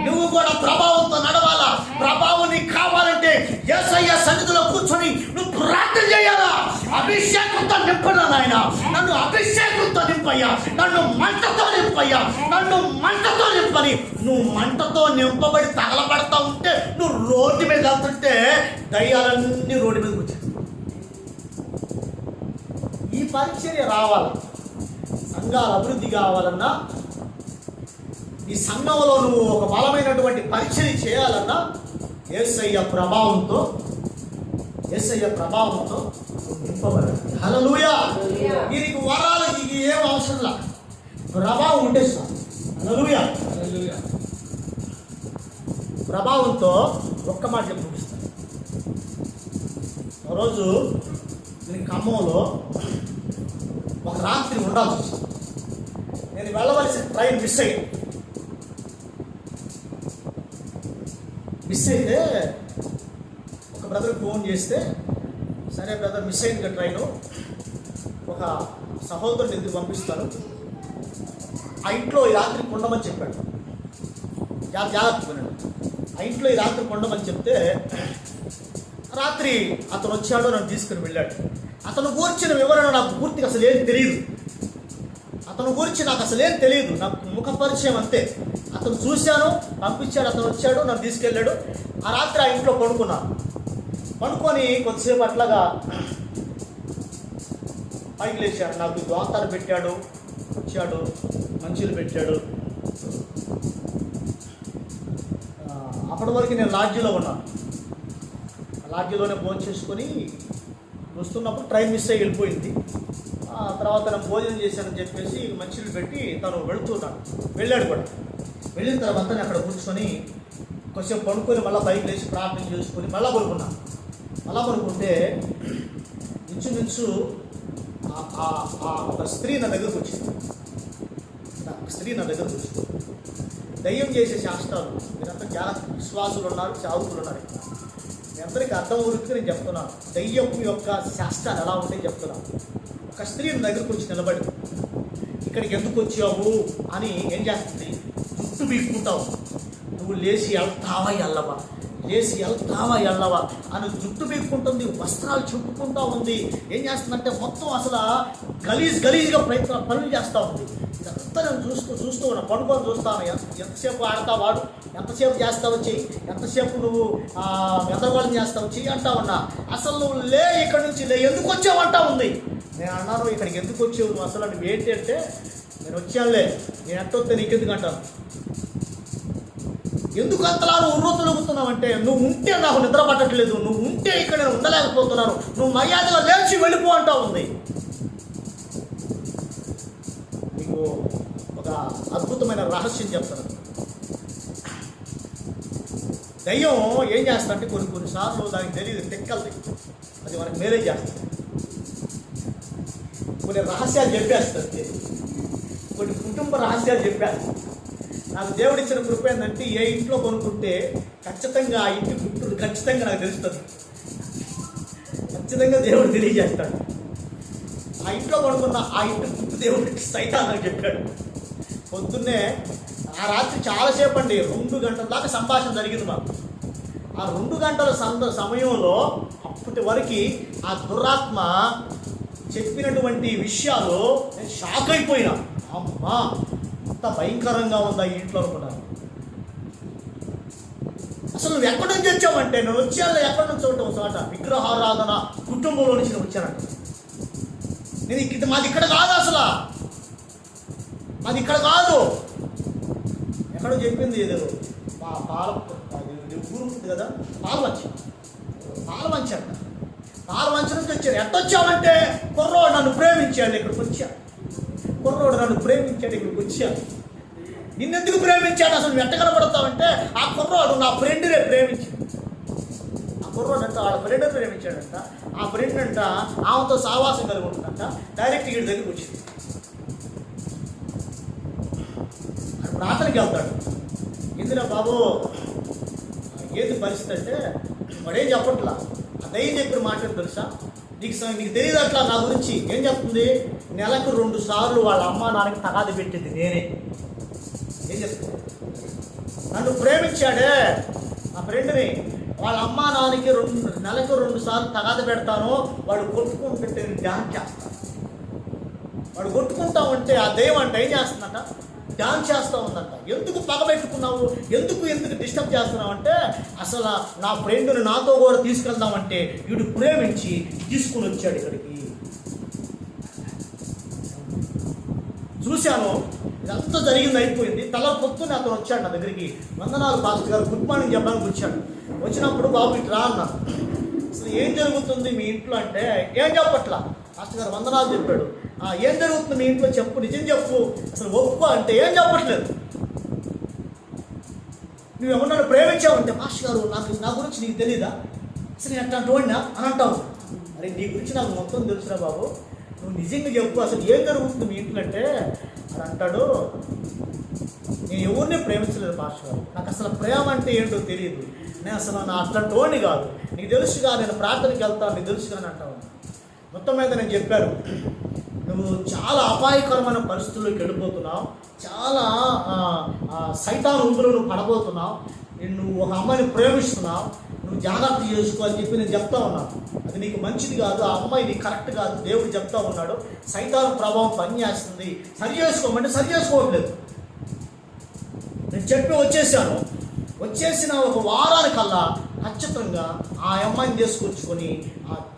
నువ్వు కూడా ప్రభావంతో నడవాలా. ప్రభావం నీకు కావాలంటే యేసయ్య సన్నిధిలో కూర్చొని నువ్వు ప్రార్థన చేయాలా. అభిషేకంతో నింపడా నాయన, నన్ను అభిషేకంతో నింపయ్యా, నన్ను మంటతో నింపయ్యా, నన్ను మంటతో నింపని. నువ్వు మంటతో నింపబడి తగలబడతా ఉంటే, నువ్వు రోడ్డు మీద వెళ్తుంటే దయ్యాలన్నీ రోడ్డు మీద కూర్చో. ఈ పరిచర్య రావాలి, సంఘాల అభివృద్ధి కావాలన్నా, ఈ సంఘంలో నువ్వు ఒక బలమైనటువంటి పరిచర్య చేయాలన్నా యేసయ్య ప్రభావంతో నింపబడాలి. హల్లెలూయా. దీనికి వరాలు నీకు ఏం అవసరంలా, ప్రభావం ఉంటే చాలు. హల్లెలూయా. ప్రభావంతో ఒక్క మాట చెప్పి చూపిస్తాను. ఒకరోజు నేను ఖమ్మంలో ఒక రాత్రి ఉండాల్సి వచ్చింది. నేను వెళ్ళవలసిన ట్రైన్ మిస్ అయితే ఒక బ్రదర్కి ఫోన్ చేస్తే, సరే బ్రదర్ మిస్ అయింది కదా ట్రైను, ఒక సహోదరుని ఎందుకు పంపిస్తాను, ఆ ఇంట్లో ఈ రాత్రి ఉండమని చెప్పాడు. జాగ్రత్త కొన్నాడు. ఆ ఇంట్లో ఈ రాత్రి ఉండమని చెప్తే రాత్రి అతను వచ్చాడు, నన్ను తీసుకుని వెళ్ళాడు. అతను కూర్చిన వివరణ నాకు పూర్తిగా అసలు ఏం తెలియదు. నాకు ముఖ పరిచయం అంతే. అతను చూశాను, పంపించాడు, అతను వచ్చాడు, నన్ను తీసుకెళ్ళాడు. ఆ రాత్రి ఆ ఇంట్లో పడుకొని కొద్దిసేపు అట్లాగా పైకి లేచాడు. నాకు దోతాలు పెట్టాడు, వచ్చాడు, మంచులు పెట్టాడు. అప్పటి వరకు నేను లాడ్జీలో ఉన్నాను. లాడ్జీలోనే భోజనం చేసుకొని వస్తున్నప్పుడు ట్రైన్ మిస్ అయ్యి వెళ్ళిపోయింది. తర్వాత నేను భోజనం చేశానని చెప్పేసి మంచిలు పెట్టి తను వెళ్ళాడు కూడా. వెళ్ళిన తర్వాత నేను అక్కడ కూర్చొని కొంచెం పడుకొని మళ్ళీ పైకి లేచి ప్రార్థన చేసుకొని మళ్ళీ పడుకుంటే ఇంచుమించు ఒక స్త్రీ నా దగ్గరకు వచ్చింది. దయ్యం చేసే శాస్త్రాలు మీరంతా జాగ్రత్త, విశ్వాసులు ఉన్నారు, చావుకులు ఉన్నారు. మీ అందరికీ అర్థం ఊరికి నేను చెప్తున్నాను. దయ్యం యొక్క శాస్త్రాలు ఎలా ఉంటాయి చెప్తున్నాను. ఒక స్త్రీ నా దగ్గరకు వచ్చి నిలబడి, ఇక్కడికి ఎందుకు వచ్చావు అని ఏం చేస్తుంది, జుట్టు పీక్కుంటావు, నువ్వు లేచి వెళ్తావా ఎల్లవా అని జుట్టు పీక్కుంటుంది, వస్త్రాలు చుట్టుకుంటూ ఉంది. ఏం చేస్తుందంటే మొత్తం అసలు గలీజ్గా పనులు చేస్తూ ఉంది. ఇదంతా నేను చూస్తూ ఉన్నా, పడుకొని చూస్తాను. ఎంతసేపు ఆడతావు వాడు, ఎంతసేపు చేస్తావు చెయ్యి, ఎంతసేపు నువ్వు గందరగోళం చేస్తావు చెయ్యి అంటా ఉన్నా. అసలు నువ్వు లే, ఇక్కడి నుంచి లే, ఎందుకు వచ్చావు అంటా ఉంది. నేను అన్నాను, ఇక్కడికి ఎందుకు వచ్చావు నువ్వు, అసలు నువ్వు ఏంటి అంటే, నేను వచ్చానులే, నేను ఎట్టొస్తే నీకెందుకు అంటాను. ఎందుకు అంతలా నువ్వు ఉన్నతులుగుతున్నావు అంటే, నువ్వు ఉంటే నాకు నిద్ర పట్టట్లేదు, నువ్వు ఉంటే ఇక్కడ నేను ఉండలేకపోతున్నాను, నువ్వు మర్యాదగా లేచి వెళ్ళిపో అంటా ఉంది. నీకు ఒక అద్భుతమైన రహస్యం చెప్తాను. దయ్యం ఏం చేస్తాడంటే కొన్నిసార్లు దానికి తెలియదు, తెక్కలది, అది మనకు మేలే చేస్తుంది. కొన్ని రహస్యాలు చెప్పేస్తుంది, కొన్ని కుటుంబ రహస్యాలు చెప్పేస్తుంది. నాకు దేవుడు ఇచ్చిన కృప ఏంటంటే, ఏ ఇంట్లో కొనుక్కుంటే ఖచ్చితంగా ఆ ఇంటి గుట్టులు ఖచ్చితంగా నాకు తెలుస్తుంది, ఖచ్చితంగా దేవుడు తెలియజేస్తాడు. ఆ ఇంట్లో కొనుక్కున్న ఆ ఇంటి గుట్టు దేవుడికి సైతాన్ నాకు చెప్పాడు. పొద్దున్నే ఆ రాత్రి చాలాసేపు అండి, 2 గంటల దాకా సంభాషణ జరిగింది మాకు. ఆ 2 గంటల సమయంలో అప్పటి వరకు ఆ దురాత్మ చెప్పినటువంటి విషయాలు నేను షాక్ అయిపోయినా. అమ్మా, అంత భయంకరంగా ఉందా ఈ ఇంట్లో అనుకున్నాను. అసలు నువ్వు ఎక్కడి నుంచి వచ్చావంటే, నేను వచ్చాను ఎక్కడి నుంచి ఉంటావు చోట, విగ్రహారాధన కుటుంబంలో నుంచి నేను వచ్చానంట. నేను మాది ఇక్కడ కాదు, అసలు మాది ఇక్కడ కాదు. ఎక్కడో చెప్పింది ఏదో ఊరు ఉంటుంది కదా, పాలవంచ అంట. పాలవంచ నుంచి వచ్చాను. ఎట్టొచ్చావంటే, కుర్రోడు నన్ను ప్రేమించాడు, ఇక్కడికి వచ్చాను. నిన్నెందుకు ప్రేమించాడు, అసలు నువ్వు ఎట్ట కనబడతావంటే, ఆ కుర్రోడు నా ఫ్రెండ్నే ప్రేమించాడు. ఆ కుర్రోడు అంట వాళ్ళ ఫ్రెండ్ ప్రేమించాడంట. ఆ ఫ్రెండ్ అంట ఆమెతో సావాసం కలిగి ఉంటుందంట. డైరెక్ట్ వీడి దగ్గరికి వచ్చింది. ప్రార్థనకి వెళ్తాడు. ఇందులో బాబు ఏది పరిస్థితి అంటే వాడేం చెప్పట్లా. ఆ దయ్యం చెప్పిన మాట తెలుసా? నీకు తెలియదు అట్లా నా గురించి ఏం చెప్తుంది? నెలకు 2 సార్లు వాళ్ళ అమ్మ నాన్నకి తగాది పెట్టింది నేనే. ఏం చెప్తుంది? నన్ను ప్రేమించాడే నా ఫ్రెండ్ని, వాళ్ళ అమ్మ నాన్నకి నెలకు 2 సార్లు తగాద పెడతాను, వాడు కొట్టుకుంటుంటే డ్యాన్స్ చేస్తాను. వాడు కొట్టుకుంటా ఉంటే ఆ దయ్యం అంటే ఏం చేస్తుందంట? డ్యాన్స్ చేస్తూ ఉందంట. ఎందుకు పగబెట్టుకున్నావు, ఎందుకు డిస్టర్బ్ చేస్తున్నావు అంటే, అసలు నా ఫ్రెండ్ని నాతో కూడా తీసుకెళ్దామంటే వీడు ప్రేమించి తీసుకుని వచ్చాడు ఇక్కడికి. చూశాను, ఇదంతా జరిగింది, అయిపోయింది. పొద్దున్న అతను వచ్చాడు నా దగ్గరికి. వందనాలు పాస్టర్ గారు, గుడ్ మార్నింగ్ చెప్పడానికి వచ్చాడు. వచ్చినప్పుడు బాబు ఇటు రా అన్నాను. అసలు ఏం జరుగుతుంది మీ ఇంట్లో అంటే, ఏం చెప్పట్లా. పాస్టర్ గారు వందనాలు చెప్పాడు. ఏం జరుగుతుంది మీ ఇంట్లో చెప్పు, నిజం చెప్పు, అసలు ఒప్పుకో అంటే ఏం చెప్పట్లేదు. నువ్వేమన్నా ప్రేమించావంటే, పాస్టర్ గారు నా గురించి నీకు తెలీదా, అసలు నేను అట్లాంటి వాడినా అని అంటావు. అరే నీ గురించి నాకు మొత్తం తెలుసురా బాబు, నువ్వు నిజంగా చెప్పు, అసలు ఏం జరుగుతుంది మీ ఇంట్లో అంటే అని అంటాడు. నేను ఎవరిని ప్రేమించలేదు పాస్టర్ గారు, నాకు అసలు ప్రేమ అంటే ఏంటో తెలియదు, నేను అసలు నా అట్లాంటి వాడిని కాదు, నీకు తెలుసుగా, నేను ప్రార్థనకి వెళ్తాను, నీకు తెలుసుగా అని అంటావు. మొత్తం మీద నేను చెప్పాను, నువ్వు చాలా అపాయకరమైన పరిస్థితుల్లోకి వెళ్ళిపోతున్నావు, చాలా సైతాను ఊపిలో నువ్వు పడబోతున్నావు, నువ్వు ఒక అమ్మాయిని ప్రేమిస్తున్నావు, నువ్వు జాగ్రత్త చేసుకో అని చెప్పి నేను చెప్తా ఉన్నాను. అది నీకు మంచిది కాదు, ఆ అమ్మాయి నీకు కరెక్ట్ కాదు, దేవుడు చెప్తా ఉన్నాడు, సైతాను ప్రభావం పనిచేస్తుంది, సరి చేసుకోమంటే సరి చేసుకోవట్లేదు. నేను చెప్పి వచ్చేసాను. వచ్చేసిన ఒక వారానికల్లా ఖచ్చితంగా ఆ అమ్మాయిని తీసుకొచ్చుకొని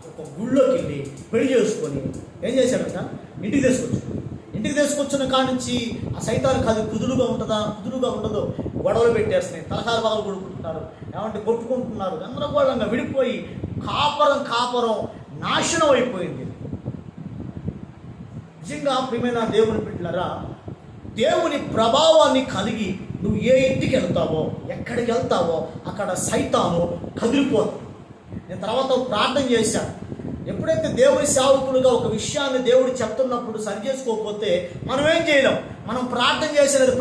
ఒక గుళ్ళోకి వెళ్ళి పెళ్లి చేసుకొని ఏం చేశాడంట, ఇంటికి తీసుకొచ్చిన కాడి నుంచి ఆ సైతానికి అది కుదురుగా ఉంటుందా, కుదురుగా ఉండదు, గొడవలు పెట్టేస్తున్నాయి, తలకాలు బాగా కొడుకుంటున్నారు, ఏమంటే కొట్టుకుంటున్నారు, గందరగోళంగా విడిపోయి కాపరం నాశనం అయిపోయింది. నిజంగా ప్రియమైన దేవుని బిడ్డలారా, దేవుని ప్రభావాన్ని కలిగి నువ్వు ఏ ఇంటికి వెళ్తావో, ఎక్కడికి వెళ్తావో అక్కడ సైతాను కదిలిపోతుంది. నేను తర్వాత ప్రార్థన చేశాను. ఎప్పుడైతే దేవుని సేవకులుగా ఒక విషయాన్ని దేవుడు చెప్తున్నప్పుడు సరి చేసుకోకపోతే మనం ఏం చేయలేం. మనం ప్రార్థన చేసినది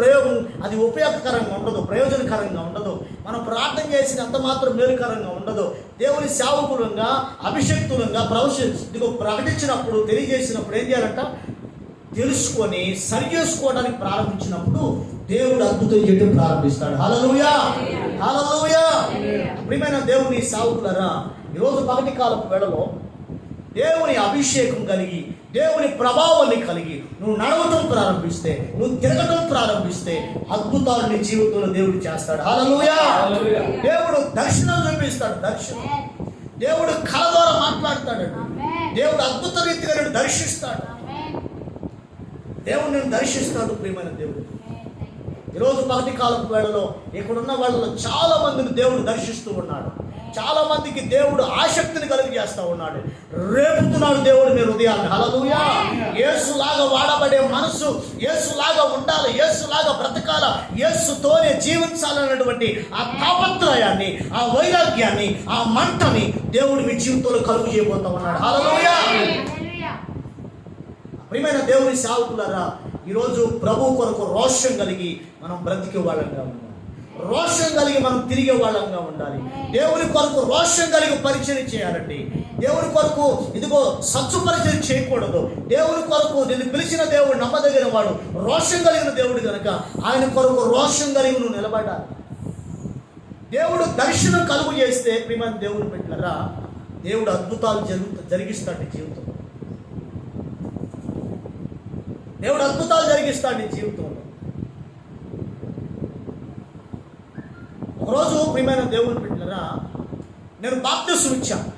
అది ఉపయోగకరంగా ఉండదు, ప్రయోజనకరంగా ఉండదు. మనం ప్రార్థన చేసినంత మాత్రం మేలుకరంగా ఉండదు. దేవుని సేవకులంగా, అభిషక్తులంగా ప్రకటించినప్పుడు, తెలియజేసినప్పుడు ఏం చేయాలంట, తెలుసుకొని సరి చేసుకోవడానికి ప్రారంభించినప్పుడు దేవుడు అద్భుతం చేయడం ప్రారంభిస్తాడు. హల్లెలూయా, హల్లెలూయా. ప్రియమైన దేవుని సేవకులారా, ఈరోజు పగటి కాలపు వేళలో దేవుని అభిషేకం కలిగి, దేవుని ప్రభావాన్ని కలిగి నువ్వు నడవటం ప్రారంభిస్తే, నువ్వు తిరగటం ప్రారంభిస్తే అద్భుతాలు నీ జీవితంలో దేవుడు చేస్తాడు. హల్లెలూయా. దేవుడు దర్శనం చూపిస్తాడు, దర్శనం. దేవుడు కళ ద్వారా మాట్లాడతాడు, దేవుడు అద్భుత రీతిగా నేను దర్శిస్తాడు, దేవుడు నేను దర్శిస్తాడు. ప్రియమైన దేవుడు, ఈరోజు పగటి కాలపు వేళలో ఇక్కడున్న వాళ్ళలో చాలా మందిని దేవుడు దర్శిస్తూ ఉన్నాడు. చాలా మందికి దేవుడు ఆసక్తిని కలిగజేస్తూ ఉన్నాడు, రేపుతున్నాడు దేవుడు మీ హృదయాన్ని. హల్లెలూయా. యేసులాగా వాడబడే మనసు, యేసులాగా ఉండాలి, యేసులాగా బ్రతకాల, యేసుతోనే జీవించాలన్నటువంటి ఆ తాపత్రయాన్ని, ఆ వైరాగ్యాన్ని, ఆ మంటని దేవుడు మీ జీవితంలో కలుగు చేయబోతా ఉన్నాడు. హల్లెలూయా. ప్రియమైన దేవుని సేవకులారా, ఈరోజు ప్రభు కొరకు రోషం కలిగి మనం బ్రతికే వాళ్ళంగా ఉండాలి, రోషం కలిగి మనం తిరిగే వాళ్ళంగా ఉండాలి. దేవుని కొరకు రోషం కలిగి పరిచయం చేయాలండి. దేవుని కొరకు ఇదిగో సచ్చు పరిచయం చేయకూడదు. దేవుని కొరకు నిన్ను పిలిచిన దేవుడు నమ్మదగిన వాడు, రోషం కలిగిన దేవుడు కనుక ఆయన కొరకు రోషం కలిగి నువ్వు నిలబడాలి. దేవుడు దర్శనం కలుగు చేస్తే ప్రియమైన దేవుని బిడ్డలారా, దేవుడు అద్భుతాలు జరిగిస్తాడు జీవితం. దేవుడు అద్భుతాలు జరిగిస్తాడు నీ జీవితంలో. ఒకరోజు ప్రియమైన దేవుని బిడ్డలారా, నేను బాప్తిసం ఇచ్చాను.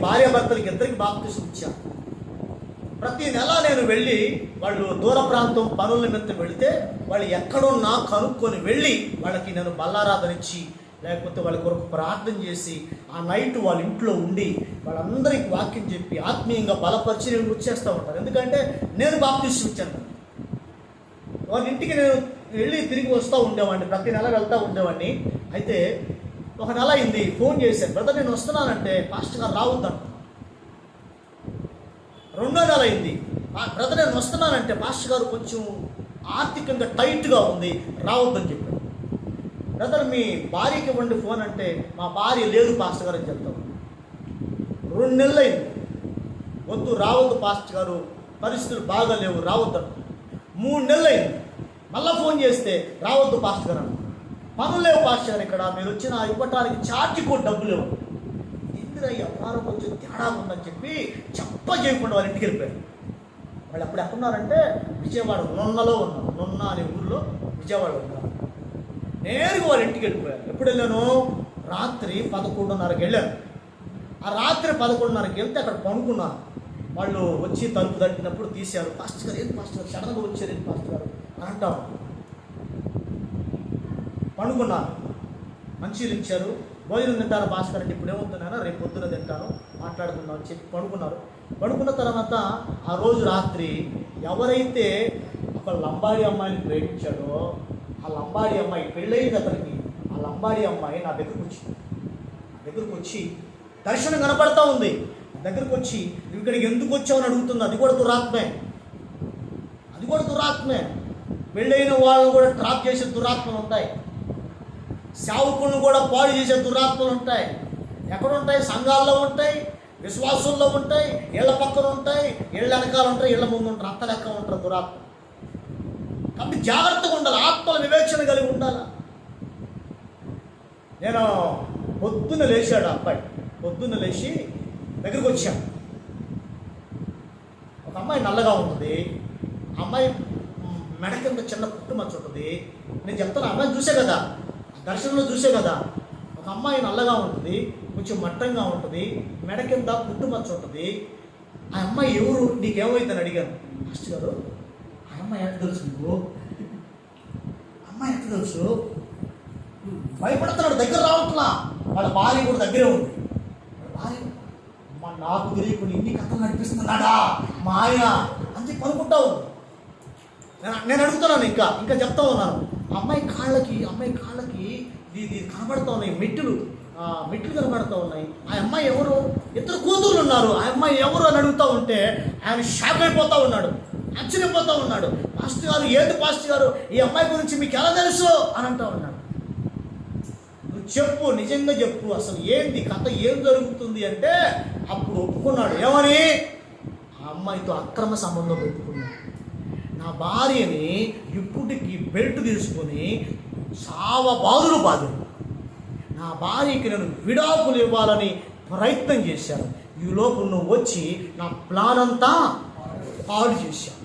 భార్యాభర్తలకి ఇద్దరికి బాప్తిసం ఇచ్చాను. ప్రతి నెల నేను వెళ్ళి, వాళ్ళు దూర ప్రాంతం పనుల నిమిత్తం వెళితే వాళ్ళు ఎక్కడున్నా కనుక్కొని వెళ్ళి వాళ్ళకి నేను బల్లారాధన ఇచ్చి, లేకపోతే వాళ్ళ కొరకు ప్రార్థన చేసి ఆ నైట్ వాళ్ళ ఇంట్లో ఉండి వాళ్ళందరికీ వాక్యం చెప్పి ఆత్మీయంగా బలపరిచి నేను వచ్చేస్తూ ఉంటాను. ఎందుకంటే నేను బాప్తిసం ఇచ్చాను. వాళ్ళ ఇంటికి నేను వెళ్ళి తిరిగి వస్తూ ఉండేవాడిని, ప్రతి నెల వెళ్తూ ఉండేవాడిని. అయితే ఒక నెల అయింది, ఫోన్ చేశాను, బ్రదర్ నేను వస్తున్నానంటే పాస్టర్ గారు రావద్దాను. రెండో నెల అయింది, బ్రదర్ నేను వస్తున్నానంటే పాస్టర్ గారు కొంచెం ఆర్థికంగా టైట్గా ఉంది, రావద్దని చెప్పాడు. బ్రదర్ మీ భార్యకి ఇవ్వండి ఫోన్ అంటే, మా భార్య లేదు పాస్టర్ గారు అని చెప్తాం. 2 నెలలు అయింది. వద్దు రావద్దు పాస్టర్ గారు, పరిస్థితులు బాగా లేవు రావద్దు. 3 నెలలు అయింది. మళ్ళీ ఫోన్ చేస్తే రావద్దు పాస్టర్ గారు అన్న. పనులు లేవు పాస్టర్ గారు, ఇక్కడ మీరు వచ్చిన ఇవ్వటానికి ఛార్జీ కూడా డబ్బులు లేవు. ఇందిరా వ్యాపారం కొంచెం తేడా ఉందని చెప్పి చేయకుండా వాళ్ళ ఇంటికి వెళ్ళిపోయారు. వాళ్ళు అప్పుడు ఎక్కడున్నారంటే విజయవాడ నున్నలో ఉన్నారు. నున్న అనే ఊళ్ళో విజయవాడ ఉన్నారు. నేరుగా వాళ్ళ ఇంటికి వెళ్ళిపోయారు. ఎప్పుడు వెళ్ళాను? రాత్రి 11:30కి వెళ్ళాను. ఆ రాత్రి 11:30కి వెళ్తే అక్కడ పడుకున్నాను. వాళ్ళు వచ్చి తలుపు తట్టినప్పుడు తీశారు. పాస్టర్ గారు, ఏంటి పాస్టర్ గారు సడన్గా వచ్చారు, ఏంటి పాస్టర్ గారు అని అంటాను. పండుకున్నాను. మంచిలు ఇచ్చారు. భోజనం తింటాను పాస్టర్ అంటే, ఇప్పుడు ఏమవుతున్నానో రేపు పొద్దున తింటాను మాట్లాడుకుందాం అని చెప్పి పడుకున్నారు. పడుకున్న తర్వాత ఆ రోజు రాత్రి ఎవరైతే ఒక లంబాడి అమ్మాయిని ప్రేమించాడో ఆ లంబాడి అమ్మాయి పెళ్ళయింది అతనికి. ఆ లంబాడి అమ్మాయి నా దగ్గరకు వచ్చి దర్శనం కనపడతా ఉంది. దగ్గరకు వచ్చి నువ్వు ఇక్కడికి ఎందుకు వచ్చావు అని అడుగుతుంది. అది కూడా దురాత్మే. పెళ్ళైన వాళ్ళు కూడా ట్రాప్ చేసే దురాత్మలు ఉంటాయి. సేవకులను కూడా పాడు చేసే దురాత్మలు ఉంటాయి. ఎక్కడ ఉంటాయి? సంఘాల్లో ఉంటాయి, విశ్వాసుల్లో ఉంటాయి, ఇళ్ల పక్కన ఉంటాయి, ఇళ్ళ వెనకాల ఉంటాయి, ఇళ్ల ముందు ఉంటారు. అంత లెక్క ఉంటారు దురాత్మ. కాబట్టి జాగ్రత్తగా ఉండాలి, ఆత్మల వివేచన కలిగి ఉండాలి. నేను పొద్దున్న లేచాడు అబ్బాయి. పొద్దున్న లేచి దగ్గరికి వచ్చాను. ఒక అమ్మాయి నల్లగా ఉంటుంది. అమ్మాయి మెడ కింద చిన్న పుట్టుమచ్చ ఉంటుంది. నేను చెప్తాను, అమ్మాయిని చూసే కదా, దర్శనంలో చూసే కదా. ఒక అమ్మాయి నల్లగా ఉంటుంది, కొంచెం మట్టంగా ఉంటుంది, మెడ కింద పుట్టుమచ్చ ఉంటుంది. ఆ అమ్మాయి ఎవరు, నీకేమైందని అడిగాను. మాస్టర్ గారు, ఆ అమ్మాయి ఎంత తెలుసు నువ్వు? అమ్మాయి ఎంత తెలుసు? భయపడుతున్నాడు, దగ్గర రావట్లా. వాళ్ళ భార్య కూడా దగ్గరే ఉంది. భార్య నాకు తెలియకుండా ఇన్ని కథలు నడిపిస్తున్నాడా మా ఆయన అని చెప్పి అనుకుంటావు. నేను అడుగుతున్నాను, ఇంకా చెప్తా ఉన్నాను. అమ్మాయి కాళ్ళకి ఇది కనబడుతూ ఉన్నాయి, మెట్లు కనబడుతూ ఉన్నాయి. ఆ అమ్మాయి ఎవరు? 2 కూతుర్లు ఉన్నారు. ఆ అమ్మాయి ఎవరు అని అడుగుతూ ఉంటే ఆయన షాక్ అయిపోతూ ఉన్నాడు, ఆశ్చర్యపోతూ ఉన్నాడు. పాస్టర్ గారు, ఏంటి పాస్టర్ గారు, ఈ అమ్మాయి గురించి మీకు ఎలా తెలుసు అని అంటూ ఉన్నాడు. నువ్వు చెప్పు, నిజంగా చెప్పు, అసలు ఏంటి కథ, ఏం జరుగుతుంది అంటే అప్పుడు ఒప్పుకున్నాడు. ఏమని? ఆ అమ్మాయితో అక్రమ సంబంధం పెట్టుకున్నాడు. నా భార్యని ఇప్పటికి బెల్ట్ తీసుకొని బాధలు నా భార్యకి నేను విడాకులు ఇవ్వాలని ప్రయత్నం చేశాను. ఈ లోపు నువ్వు వచ్చి నా ప్లాన్ అంతా పాడు చేశాను.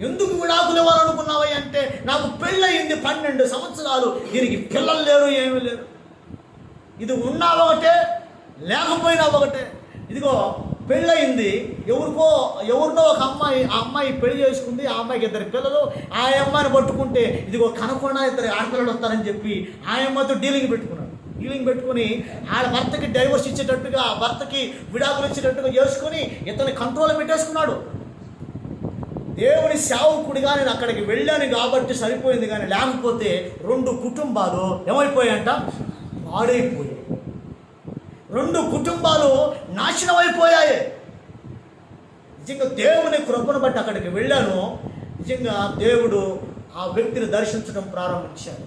ఎందుకు విడాకులు ఇవ్వాలనుకున్నావా అంటే, నాకు పెళ్ళయింది 12 సంవత్సరాలు, దీనికి పిల్లలు లేరు, ఏమీ లేరు. ఇది ఉన్నా ఒకటే, లేకపోయినా ఒకటే. ఇదిగో పెళ్ళయింది, ఎవరినో ఒక అమ్మాయి, ఆ అమ్మాయి పెళ్లి చేసుకుంది. ఆ అమ్మాయికి 2 పిల్లలు. ఆ అమ్మాయిని పట్టుకుంటే ఇదిగో కనకుండా 2 ఆడపిల్లలు వస్తారని చెప్పి ఆ అమ్మాయితో డీలింగ్ పెట్టుకుని ఆడ భర్తకి డైవర్స్ ఇచ్చేటట్టుగా, ఆ భర్తకి విడాకులు ఇచ్చేటట్టుగా చేసుకుని ఇతని కంట్రోల్ పెట్టేసుకున్నాడు. దేవుని సేవకుడిగా నేను అక్కడికి వెళ్ళాను కాబట్టి సరిపోయింది, కానీ లేకపోతే 2 కుటుంబాలు ఏమైపోయాయంట? పాడైపోయాయి. 2 కుటుంబాలు నాశనం అయిపోయాయి. నిజంగా దేవుని కృపను బట్టి అక్కడికి వెళ్ళాను. నిజంగా దేవుడు ఆ వ్యక్తిని దర్శించడం ప్రారంభించాడు.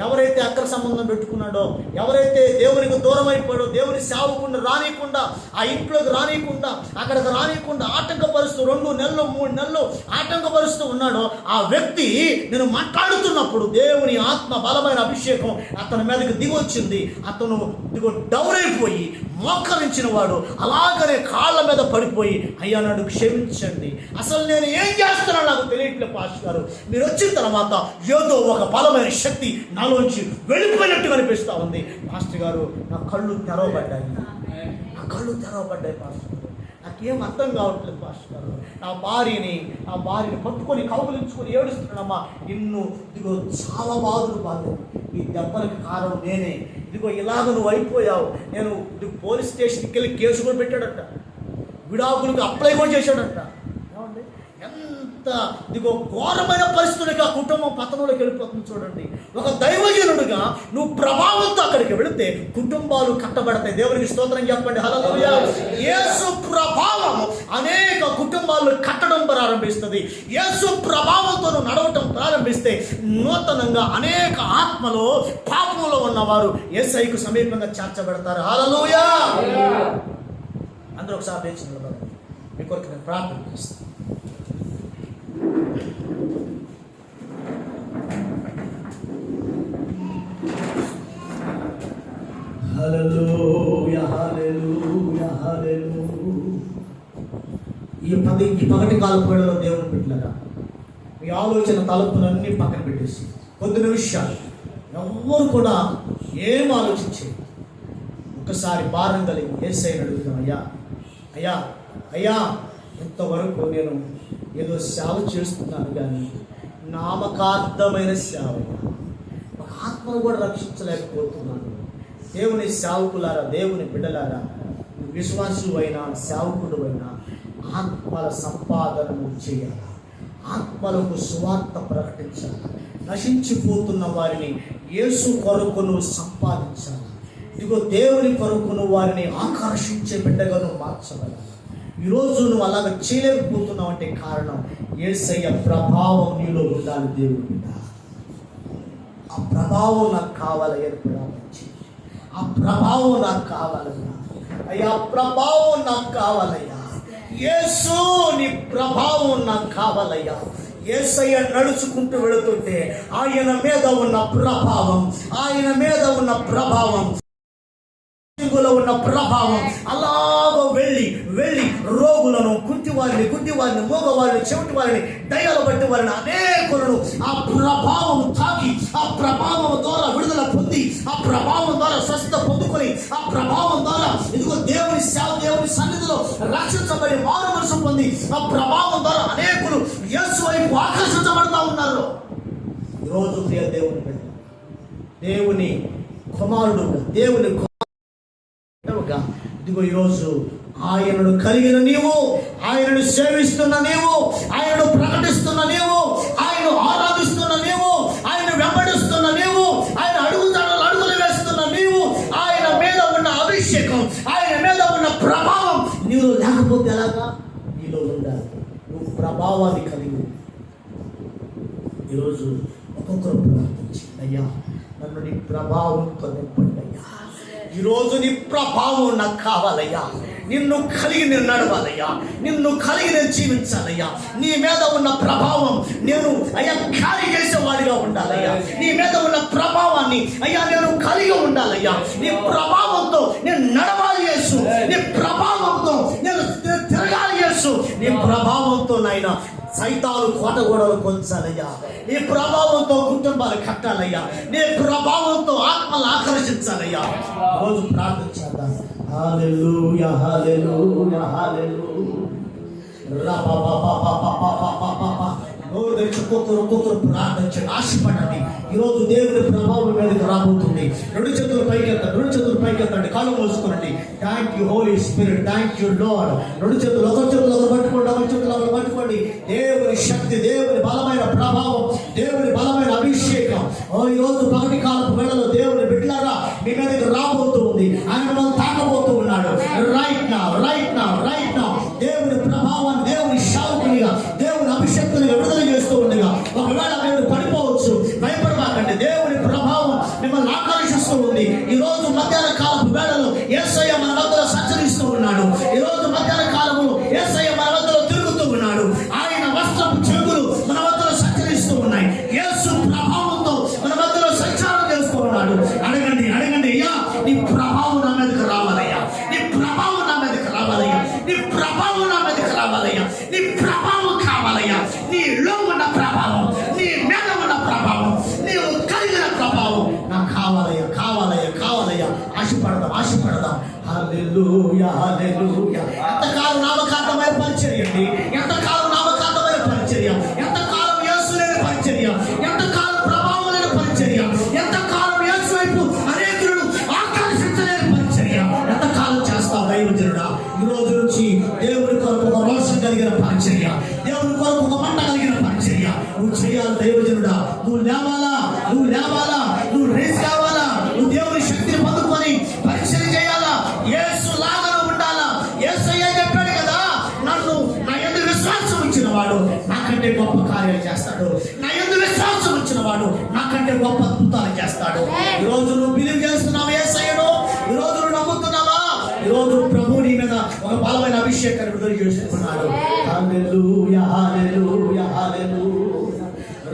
ఎవరైతే అక్ర సంబంధం పెట్టుకున్నాడో, ఎవరైతే దేవునికి దూరం అయిపోయాడో, దేవుని సేవకుడిని రానియకుండా, ఆ ఇంట్లోకి రానియకుండా, అక్కడికి రానియకుండా ఆటంకపరుస్తూ 2 నెలలు 3 నెలలు ఆటంకపరుస్తూ ఉన్నాడో, ఆ వ్యక్తి నేను మాట్లాడుతున్నప్పుడు దేవుని ఆత్మ బలమైన అభిషేకం అతని మీదకి దిగొచ్చింది. అతను డౌన్ అయిపోయి మోకరించిన వాడు అలాగనే కాళ్ళ మీద పడిపోయి, అయ్యా నన్ను క్షమించండి, అసలు నేను ఏం చేస్తున్నాను నాకు తెలియట్లే పాస్టర్ గారు, మీరు వచ్చిన తర్వాత ఏదో ఒక బలమైన శక్తి నాలోంచి వెళ్ళిపోయినట్టు కనిపిస్తూ ఉంది పాస్టర్ గారు. నా కళ్ళు తెరవబడ్డాయి పాస్టర్ గారు. నాకేం అర్థం కావట్లేదు పాస్టర్ గారు. నా భార్యని పట్టుకొని కౌగులించుకొని ఏడుస్తున్నానమ్మా. ఇదిగో చాలా బాధలు. ఈ దెబ్బలకి కారణం నేనే. ఇదిగో ఇలాగ నువ్వు అయిపోయావు. నేను పోలీస్ స్టేషన్కి వెళ్ళి కేసు కూడా పెట్టాడట, విడాకులకు అప్లై కూడా చేశాడట. ఏమండి, ఎంత ఇదిగో ఘోరమైన పరిస్థితులకి ఆ కుటుంబం పతనంలోకి వెళ్ళిపోతుంది చూడండి. ఒక దైవజనుడుగా నువ్వు ప్రభావంతో అక్కడికి వెళితే కుటుంబాలు కట్టబడతాయి. దేవునికి స్తోత్రం చెప్పండి. హల్లెలూయా. యేసు ప్రభావం అనేక కుటుంబాలు కట్టడం ప్రారంభిస్తుంది. యేసు ప్రభావంతో నడవటం ప్రారంభిస్తే నూతనంగా అనేక ఆత్మలో పాపంలో ఉన్నవారు యేసయ్యకు సమీపంగా చేర్చబడతారు. హల్లెలూయా. అందరూ ఒకసారి లేచి నిలబడండి. మీ కొరకు నేను ప్రార్థన చేస్తాను. హల్లెలూయా, హల్లెలూయా, హల్లెలూయా. ఈ పగటి కాలపు వేళలో దేవుని బిడ్డలారా, మీ ఆలోచన తలుపులన్నీ పక్కన పెట్టేసి కొద్ది నిమిషాలు ఎవ్వరు కూడా ఏం ఆలోచించే ఒకసారి భారం కలిగి యేసయ్యను అడుగుతాం. అయ్యా అయ్యా అయ్యా, ఇంతవరకు నేను ఏదో సేవ చేస్తున్నాను కానీ నామకార్థమైన సేవ, ఒక ఆత్మను కూడా రక్షించలేకపోతున్నాను. దేవుని సేవకులారా, దేవుని బిడ్డలారా, విశ్వాసు అయినా సేవకుడు అయినా ఆత్మల సంపాదనను చేయాలి. ఆత్మలకు సువార్త ప్రకటించాలి. నశించిపోతున్న వారిని యేసు కొరకును సంపాదించాలి. ఇదిగో దేవుని కొరకును వారిని ఆకర్షించే బిడ్డగా నువ్వు మార్చగలవు. ఈరోజు నువ్వు అలాగ చేయలేకపోతున్నావు అంటే కారణం యేసయ్య ప్రభావం నీలో ఉండాలి. దేవుని బిడ్డ, ఆ ప్రభావం నాకు కావాలయ్యా. ఆ ప్రభావం నాకు కావాలయ్యా. అయ్యా, ప్రభావం నాకు కావాలయ్యా. యేసు నీ ప్రభావం నాకు కావాలయ్యా. యేసయ్య నడుచుకుంటూ వెళుతుంటే ఆయన మీద ఉన్న ప్రభావం, ఆయన మీద ఉన్న ప్రభావం, ఉన్న ప్రభావం అలాగ వెళ్ళి వెళ్ళి రోగులను, గుడ్డివారిని, మోగవారిని, చెవిటి వారిని, దయ్యాలు బట్టి వారిని అనేకులను ఆ ప్రభావం తాకి, ఆ ప్రభావం ద్వారా విడుదల పొంది, ఆ ప్రభావం ద్వారా స్వస్థత పొందుకొని, ఆ ప్రభావం ద్వారా ఇదిగో దేవుని సేవ, దేవుని సన్నిధిలో రక్షించబడి మారు మనసు పొంది, ఆ ప్రభావం ద్వారా అనేకులు యేసు వైపు ఆకర్షించబడతా ఉన్నారు. ఈరోజు ప్రియ దేవుని బిడ్డ, దేవుని కుమారుడుగా, దేవుని ఇదిగో ఈరోజు ఆయనను కలిగిన నీవు, ఆయనను సేవిస్తున్న నీవు, ఆయనను ప్రకటిస్తున్న నీవు, ఆయన ఆరాధిస్తున్న నీవు, ఆయన వెంబడిస్తున్న నీవు, ఆయన అడుగులు వేస్తున్న నీవు, ఆయన మీద ఉన్న అభిషేకం, ఆయన మీద ఉన్న ప్రభావం నీలో లేకపోతే ఎలాగా? నీలో ఉండాలి. నువ్వు ప్రభావాన్ని కలిగి ఈరోజు ఒక్కొక్కరు ప్రార్థించి, అయ్యా నన్ను నీ ప్రభావంతో నింపండి అయ్యా. ఈరోజు నీ ప్రభావం నాకు కావాలయ్యా. నిన్ను కలిగి నేను నడవాలయ్యా. నిన్ను కలిగి నేను జీవించాలయ్యా. నీ మీద ఉన్న ప్రభావం నేను అయ్యా ఖాళీ చేసేవాడిగా ఉండాలయ్యా. నీ మీద ఉన్న ప్రభావాన్ని అయ్యా నేను కలిగి ఉండాలయ్యా. నీ ప్రభావంతో నేను నడవాలి యేసు. నీ ప్రభావంతో నేను తిరగాలి యేసు. నీ ప్రభావంతో నాయన సైతాలు కోటగోడలు కొంచాలయ్యా. నీ ప్రభావంతో కుటుంబాలు కట్టాలయ్యా. నీ ప్రభావంతో ఆత్మలు ఆకర్షించాలయ్యా. రోజు ప్రార్థించాలి. హల్లెలూయా, హల్లెలూయా, హల్లెలూయా. ఒక్కొక్కరు ప్రార్థించండి, ఆశపడండి. ఈరోజు దేవుని ప్రభావం మీదకి రాబోతుంది. రెండు చేతులు పైకెత్తండి, కాళ్ళు మోసుకోనండి. Thank you Holy Spirit, thank you Lord. రెండు చేతులు ఒక చేతులు పట్టుకోండి. దేవుని శక్తి, దేవుని బలమైన ప్రభావం, దేవుని బలమైన అభిషేకం ఈరోజు పగటి కాలపు వేళలో దేవుని బిడ్డలారా మీ మీదకి రాబోతూ ఉంది. ఆయన మనం తాకబోతూ ఉన్నాడు. రైట్ నౌ దేవుని ప్రభావాన్ని, దేవుని శావుకునిగా, దేవుని అభిషేక్తునిగా విడుదల చేస్తూ ఉండగా ఒకవేళ మీరు పడిపోవచ్చు. భయపడబాకండి. దేవుని ప్రభావం మిమ్మల్ని ఆకర్షిస్తూ ఉంది. ఈ రోజు మధ్యాహ్న కాలపు వేళలో యేసయ్య మన మధ్యలో సంచరిస్తూ ఉన్నాడు. ఈ రోజు మధ్యాహ్న కాలము యేసయ్య మన మధ్యలో తిరుగుతూ ఉన్నాడు. ఆయన వస్త్రపు చెవులు మన మధ్యలో సంచరిస్తూ ఉన్నాయి. యేసు ప్రభావంతో మన మధ్యలో సంచారం చేస్తూ ఉన్నాడు. అడగండి అయ్యా, నీ ప్రభావం నా మీదకి రావాలయ్యా. నీ ప్రభావం నా మీదకి రావాలయ్యా. నీ ప్రభావం నా మీదకి రావాలయ్యా. నీ ప్రభావం కావాలయ్యా. నీలో ఉన్న ప్రభావం, నీ మీద ఉన్న ప్రభావం, నీవు కలిగిన ప్రభావం నాకు కావాలయ్యా. ఆశపడదాం. హల్లెలూయా, హల్లెలూయా. ఎంతకాలం నామకార్థమైన పరిచర్యండి, ఎంతకాలం నామకార్థమైన పరిచర్య, ఎంతకాలం యేసు లేని పరిచర్య, ఎంతకాలం ప్రభావం లేని పరిచర్య, ఎంతకాలం యేసు వైపు అనేకులను ఆకర్షించలేని పరిచర్య ఎంతకాలం చేస్తావు దైవజనుడా? ఈ రోజు నుంచి దేవుని కొరకు ఒక రోషం కలిగిన పరిచర్య, దేవుని కొరకు చేస్తాడు. నా యందు విశ్వాసం ఉంచిన వాడు నాకంటే గొప్ప అద్భుతాలు చేస్తాడు. ఈ రోజు నువ్వు బిలీవ్ చేస్తున్నావా యేసయ్యను? ఈ రోజు నువ్వు నమ్ముతున్నావా? ఈ రోజు ప్రభు నీ మీద ఒక బలమైన అభిషేకాన్ని విడుదల చేస్తున్నాడు. హల్లెలూయా హల్లెలూయా హల్లెలూయా.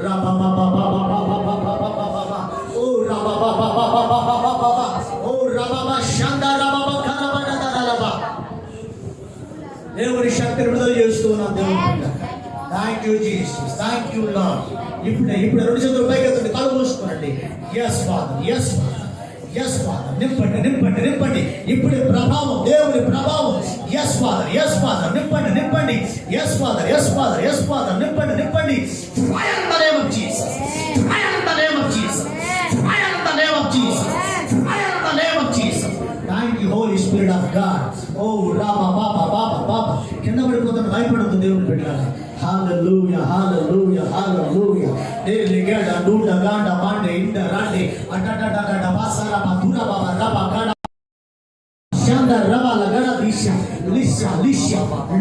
రబబబబబబబబబబబ. ఓ రబబబబబబబబబ. ఓ రబబ షందరబబకరబడదరబ. దేవుని శక్తిని విడుదల చేస్తున్నాను. దేవుని thank you Jesus, thank you Lord. ఇప్పుడు 2 చేతులు పైకెత్తండి, కళ్ళు మూసుకోనండి. Yes Father, yes Father, yes Father. నింపండి నింపండి నింపండి. ఇప్పుడే ప్రభావం, దేవుని ప్రభావం. Yes Father, yes Father. నింపండి నింపండి. Yes Father, yes Father, yes Father. నింపండి నింపండి. Fire in the name of Jesus, fire in the name of Jesus, fire in the name of Jesus, fire in the name of Jesus. Thank you Holy Spirit of God. Oh రాబా బాబా బాబా బాబా. కింద పడిపోతున్న భయపడదు దేవుని పెట్టాలి. Hallelujah, hallelujah, hallelujah. Delegada, duda, ganda, mande, inda, rande, atata, gada, basara, madura, baba, raba, gada, shanda, raba, lagada, disha, lisha,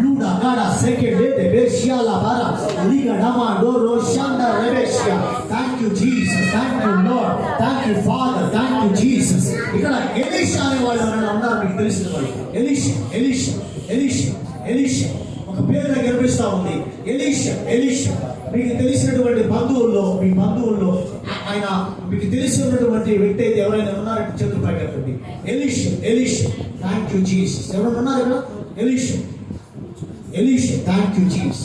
luda, gada, seke, bede, beshia, labara, liga, dama, doro, shanda, rebeshia. Thank you, Jesus. Thank you, Lord. Thank you, Father. Thank you, Jesus. ఇక్కడ ఎలీషా అనే వాళ్ళు ఎవరైనా ఉన్నారు మీకు తెలిసిన వాళ్ళు? ఎలీషా ఒక పేరు నాకు కనిపిస్తా ఉంది. ఎలీషా మీకు తెలిసినటువంటి బంధువుల్లో, మీ బంధువుల్లో ఆయన మీకు తెలిసినటువంటి వ్యక్తి అయితే ఎవరైనా ఉన్నారంటే చేతులు పైకెత్తండి. Elisha thank you Jesus. ఎవరైనా ఉన్నారు ఇక్కడ? Elisha thank you Jesus.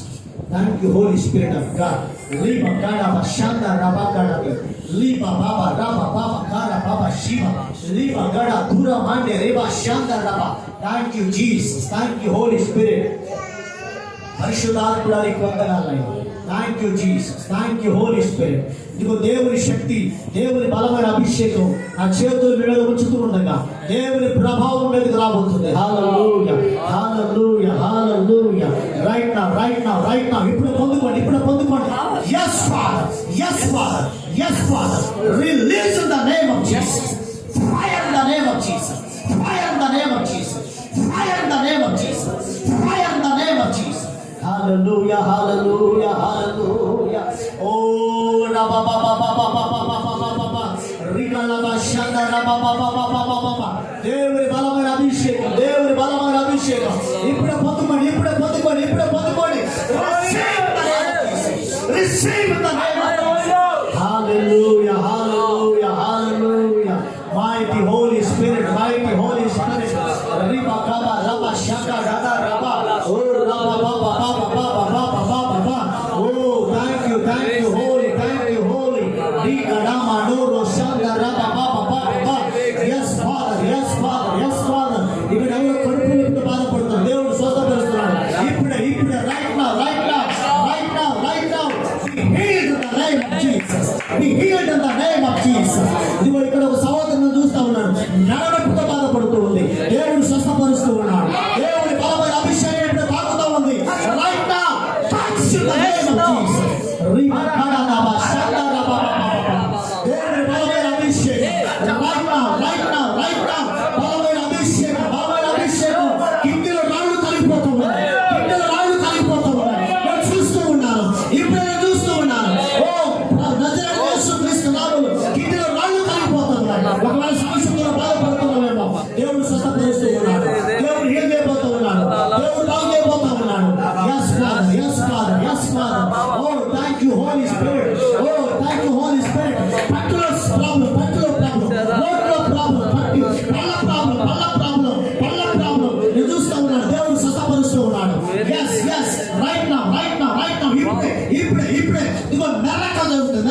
Thank you Holy Spirit of God. లీబా గాడా షాందా రబా గాడా లీబా బాబా రాబా బాబా గాడా బాబా శివ లీబా గాడా దూర మాండే రేబా షాందా రబా. Thank you Jesus. Thank you Holy Spirit. పరిశుద్ధాత్ముడానికి వందనాలయ్యా. Thank you Jesus. Thank you Holy Spirit. ఇదిగో దేవుని శక్తి, దేవుని బలమైన అభిషేకం నా చేతుల మీద ఉంచుతూ ఉండగా దేవుని ప్రభావం మీదకి రాబోతుంది. Hallelujah hallelujah hallelujah. Right now right now right now. ఇప్పుడు పొందుకోండి. yes father, yes father, yes father. Release in the name of Jesus. Fire in the name of Jesus. Fire in the name of Jesus. Fire in the name of Jesus. Fire in the name of Jesus. Hallelujah, hallelujah, hallelujah. Oh, raba ba ba ba ba ba ba ba ba ba ba. Rigala ba shanda raba ba ba ba ba ba ba ba. దేవుని బలమైన అభిషేకం, దేవుని బలమైన అభిషేకం. ఇప్పుడే పొందుకోండి. Receive in the name of Jesus. Hallelujah, hallelujah, hallelujah. Mighty Holy Spirit, mighty Holy Spirit. Riba kaba raba shaka dada raba. Oh, raba ba ba ba ba ba ba ba ba ba. Oh, thank you, Holy, thank you, Holy. Riga rama doro shaka raba ba ba ba ba. Yes, Father, yes, Father, yes, Father. ఇక్కడ ఎవరో కడుపు నొప్పితో బాధపడుతున్నారు, దేవుడు స్వస్థపరుస్తున్నాడు. ఇప్పుడే right now. Be healed in the name of Jesus. ఇదిగో ఇక్కడ ఒక సహోదరుని చూస్తా ఉన్నాడు, నడవట్టుతో బాధపడుతూ ఉంది. దేవుడు స్వస్థపరుస్తూ ఉన్నాడు. దేవుడి బలమైన అభిషేకం ఇప్పుడు తాకుతూ ఉంది. Right now, touch in the name of Jesus. దేవుడి బలమైన అభిషేకం. Right now. బలమైన అభిషేకం. కిడ్నీలో రాళ్ళు కలిగిపోతూ ఉన్నాయి. నేను చూస్తూ ఉన్నాను. ఇప్పుడు నేను చూస్తూ ఉన్నాను. కిడ్నీలో రాళ్ళు కలిగిపోతున్నాయి. ఒకవేళ సమస్యతో బాధపడుతున్నామేమో, దేవుడు స్వస్థపరుస్తూ ఉన్నాడు. దేవుడు హీల్ చేయబోతూ ఉన్నాడు. దేవుడు బాగు చేయబోతూ ఉన్నాడు. Yes Father, yes Father, yes Father. Oh, thank you Holy Spirit. Oh, thank you Holy Spirit. Particular problem. నేను చూస్తూ ఉన్నాడు. దేవుడు స్వస్థపరుస్తూ ఉన్నాడు. Yes, right now. ఇప్పుడే ఇదిగో నరక జరుగుతుంది.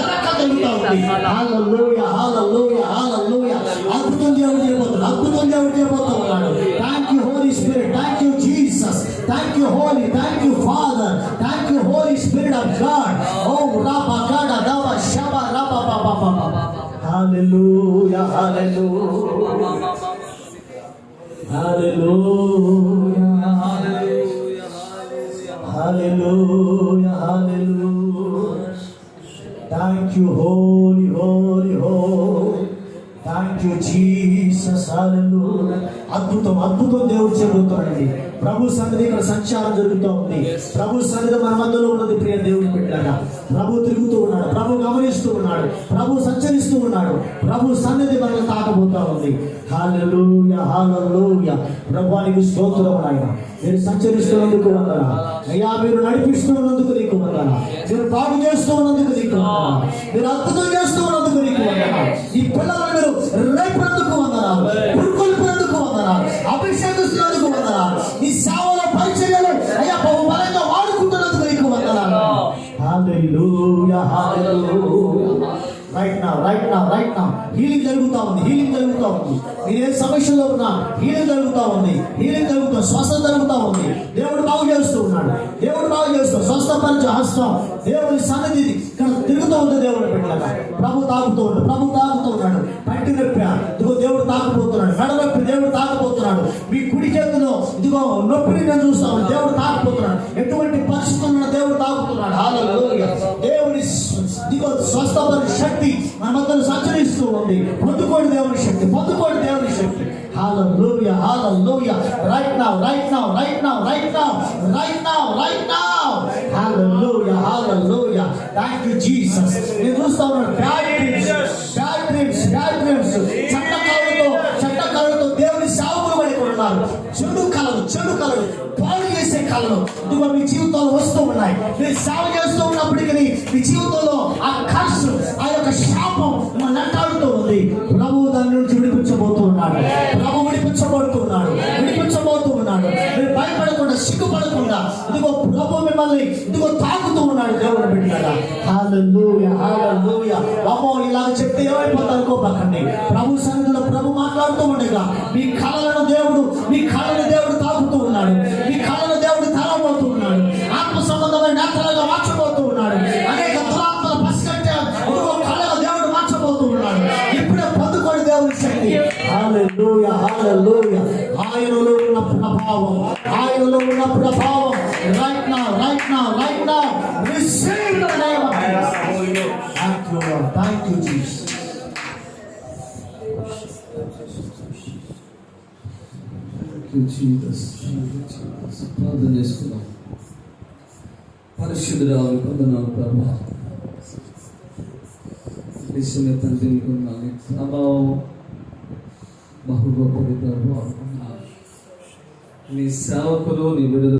Hallelujah. అద్భుతం దేవుడు చేయబోతూ ఉన్నాడు. Thank you Holy Spirit. Thank you Jesus. Thank you Holy. Thank you Father. Thank you Holy Spirit of God. Oh, raba gada dava shaba raba ba ba ba. Hallelujah. Thank you, Holy. Thank you, Jesus. Hallelujah. అద్భుతం అద్భుతం దేవుడు చేయబోతున్నాడండి. ప్రభు సన్నిధి ఇక్కడ సంచారం జరుగుతూ ఉంది. ప్రభు సన్నిధి మన మధ్యలో ఉన్నది. ప్రియ దేవుని బిడ్డలారా, ప్రభు తిరుగుతూ ఉన్నాడు, ప్రభు గమనిస్తూ ఉన్నాడు, ప్రభు సంచరిస్తూ ఉన్నాడు. ప్రభు సన్నిధి మనల్ని తాకబోతా ఉంది. హల్లెలూయా హల్లెలూయా. ప్రభువానికి స్తోత్రం నాయన. మీరు సంచరిస్తున్నందుకు వందనా అయ్యా, మీరు నడిపిస్తున్నందుకు నీకు వందనా, మీరు బాగు చేస్తూ ఉన్నందుకు నీకు వందనా, మీరు అద్భుతం చేస్తూ ఉన్నందుకు నీకు వందనా, ఈ పిల్లలను మీరు రేపినందుకు వందనా, పురుకొల్పినందుకు వందనా, అభిషేకిస్తున్నందుకు వందనా, ఈ సేవల పరిచర్యలు అయ్యా బహు బలంగా వాడుకుంటున్నందుకు నీకు వందనా. హల్లెలూయా హల్లెలూయా. రైట్ నా హీలింగ్ జరుగుతూ ఉంది. మీరు ఏ సమస్యలో ఉన్నా హీలింగ్ జరుగుతూ ఉంది. స్వస్థత జరుగుతూ ఉంది. దేవుడు బాగు చేస్తూ ఉన్నాడు. స్వస్థపరిచే హస్తం దేవుని సన్నిధి ఇక్కడ తిరుగుతూ ఉంది. దేవుడు పెట్టాక ప్రభు తాకుతూ ఉన్నాడు. పంటి నొప్పి ఇదిగో దేవుడు తాకపోతున్నాడు. మెడ నొప్పి దేవుడు తాకపోతున్నాడు. మీ కుడి చేతిలో ఇదిగో నొప్పిని నేను చూస్తాను, దేవుడు తాకపోతున్నాడు. ఎటువంటి పరిస్థితుల్లో దేవుడు తాకుతున్నాడు. హల్లెలూయా. దేవుని ఇదిగో స్వస్థపరి శక్తి మన మధ్యలో సంచరిస్తూ ఉంది. పొందుకోండి దేవుని శక్తి. Hallelujah hallelujah. Right now hallelujah. Thank you Jesus. నేను చూస్తా ఉన్నాను బ్యాడ్ డ్రీమ్స్ చట్టకాలతో దేవుని సేవకులు పడి ఉన్నారు. చెడు కళలు పాడు చేసే కళలు ఇదిగో మీ జీవితంలో వస్తూ ఉన్నాయి. మీరు సేవ చేస్తూ ఉన్నప్పటికీ మీ జీవితంలో ఆ కర్సు, ఆ యొక్క శాపం మిమ్మల్ని అంటాడుతూ ఉంది. ప్రభు దాని నుంచి విడిపించబోతూ ఉన్నాడు. మీరు భయపడకుండా, సిగ్గుపడకుండా ఇదిగో ప్రభు మిమ్మల్ని ఇదిగో తాకుతూ ఉన్నాడు. దేవుడు బిడ్డలారా, హల్లెలూయా. బాబో ఇలాగ చెప్తే ఏమైపోతుంది అనుకోపకండి. ప్రభు సన్నిధిలో ప్రభు మాట్లాడుతూ ఉండగా మీ కళలను దేవుడు తాకుతూ ఉన్నాడు. మీ కళను దేవుడు తరబోతూ ఉన్నాడు. ఆత్మ సంబంధమైన నేత్రాలుగా మార్చబోతూ ఉన్నాడు. అనేక దురాత్మల పసిగట్టే ఇదిగో కళలు దేవుడు మార్చబోతూ ఉన్నాడు. ఇప్పుడే పొందుకోండి దేవుని శక్తి. హల్లెలూయా. ఆయనలో ఉన్న ప్రభావం right now receive the name of Jesus. Thank you Jesus. ప్రార్థన చేసుకున్నాం. పరిశుద్ధురాలు కొందనాలు ప్రభా, నిశ్చయ తండ్రి ప్రభావం బహు గొప్పది ప్రభావం. నీ సేవకులు నీ విడుదల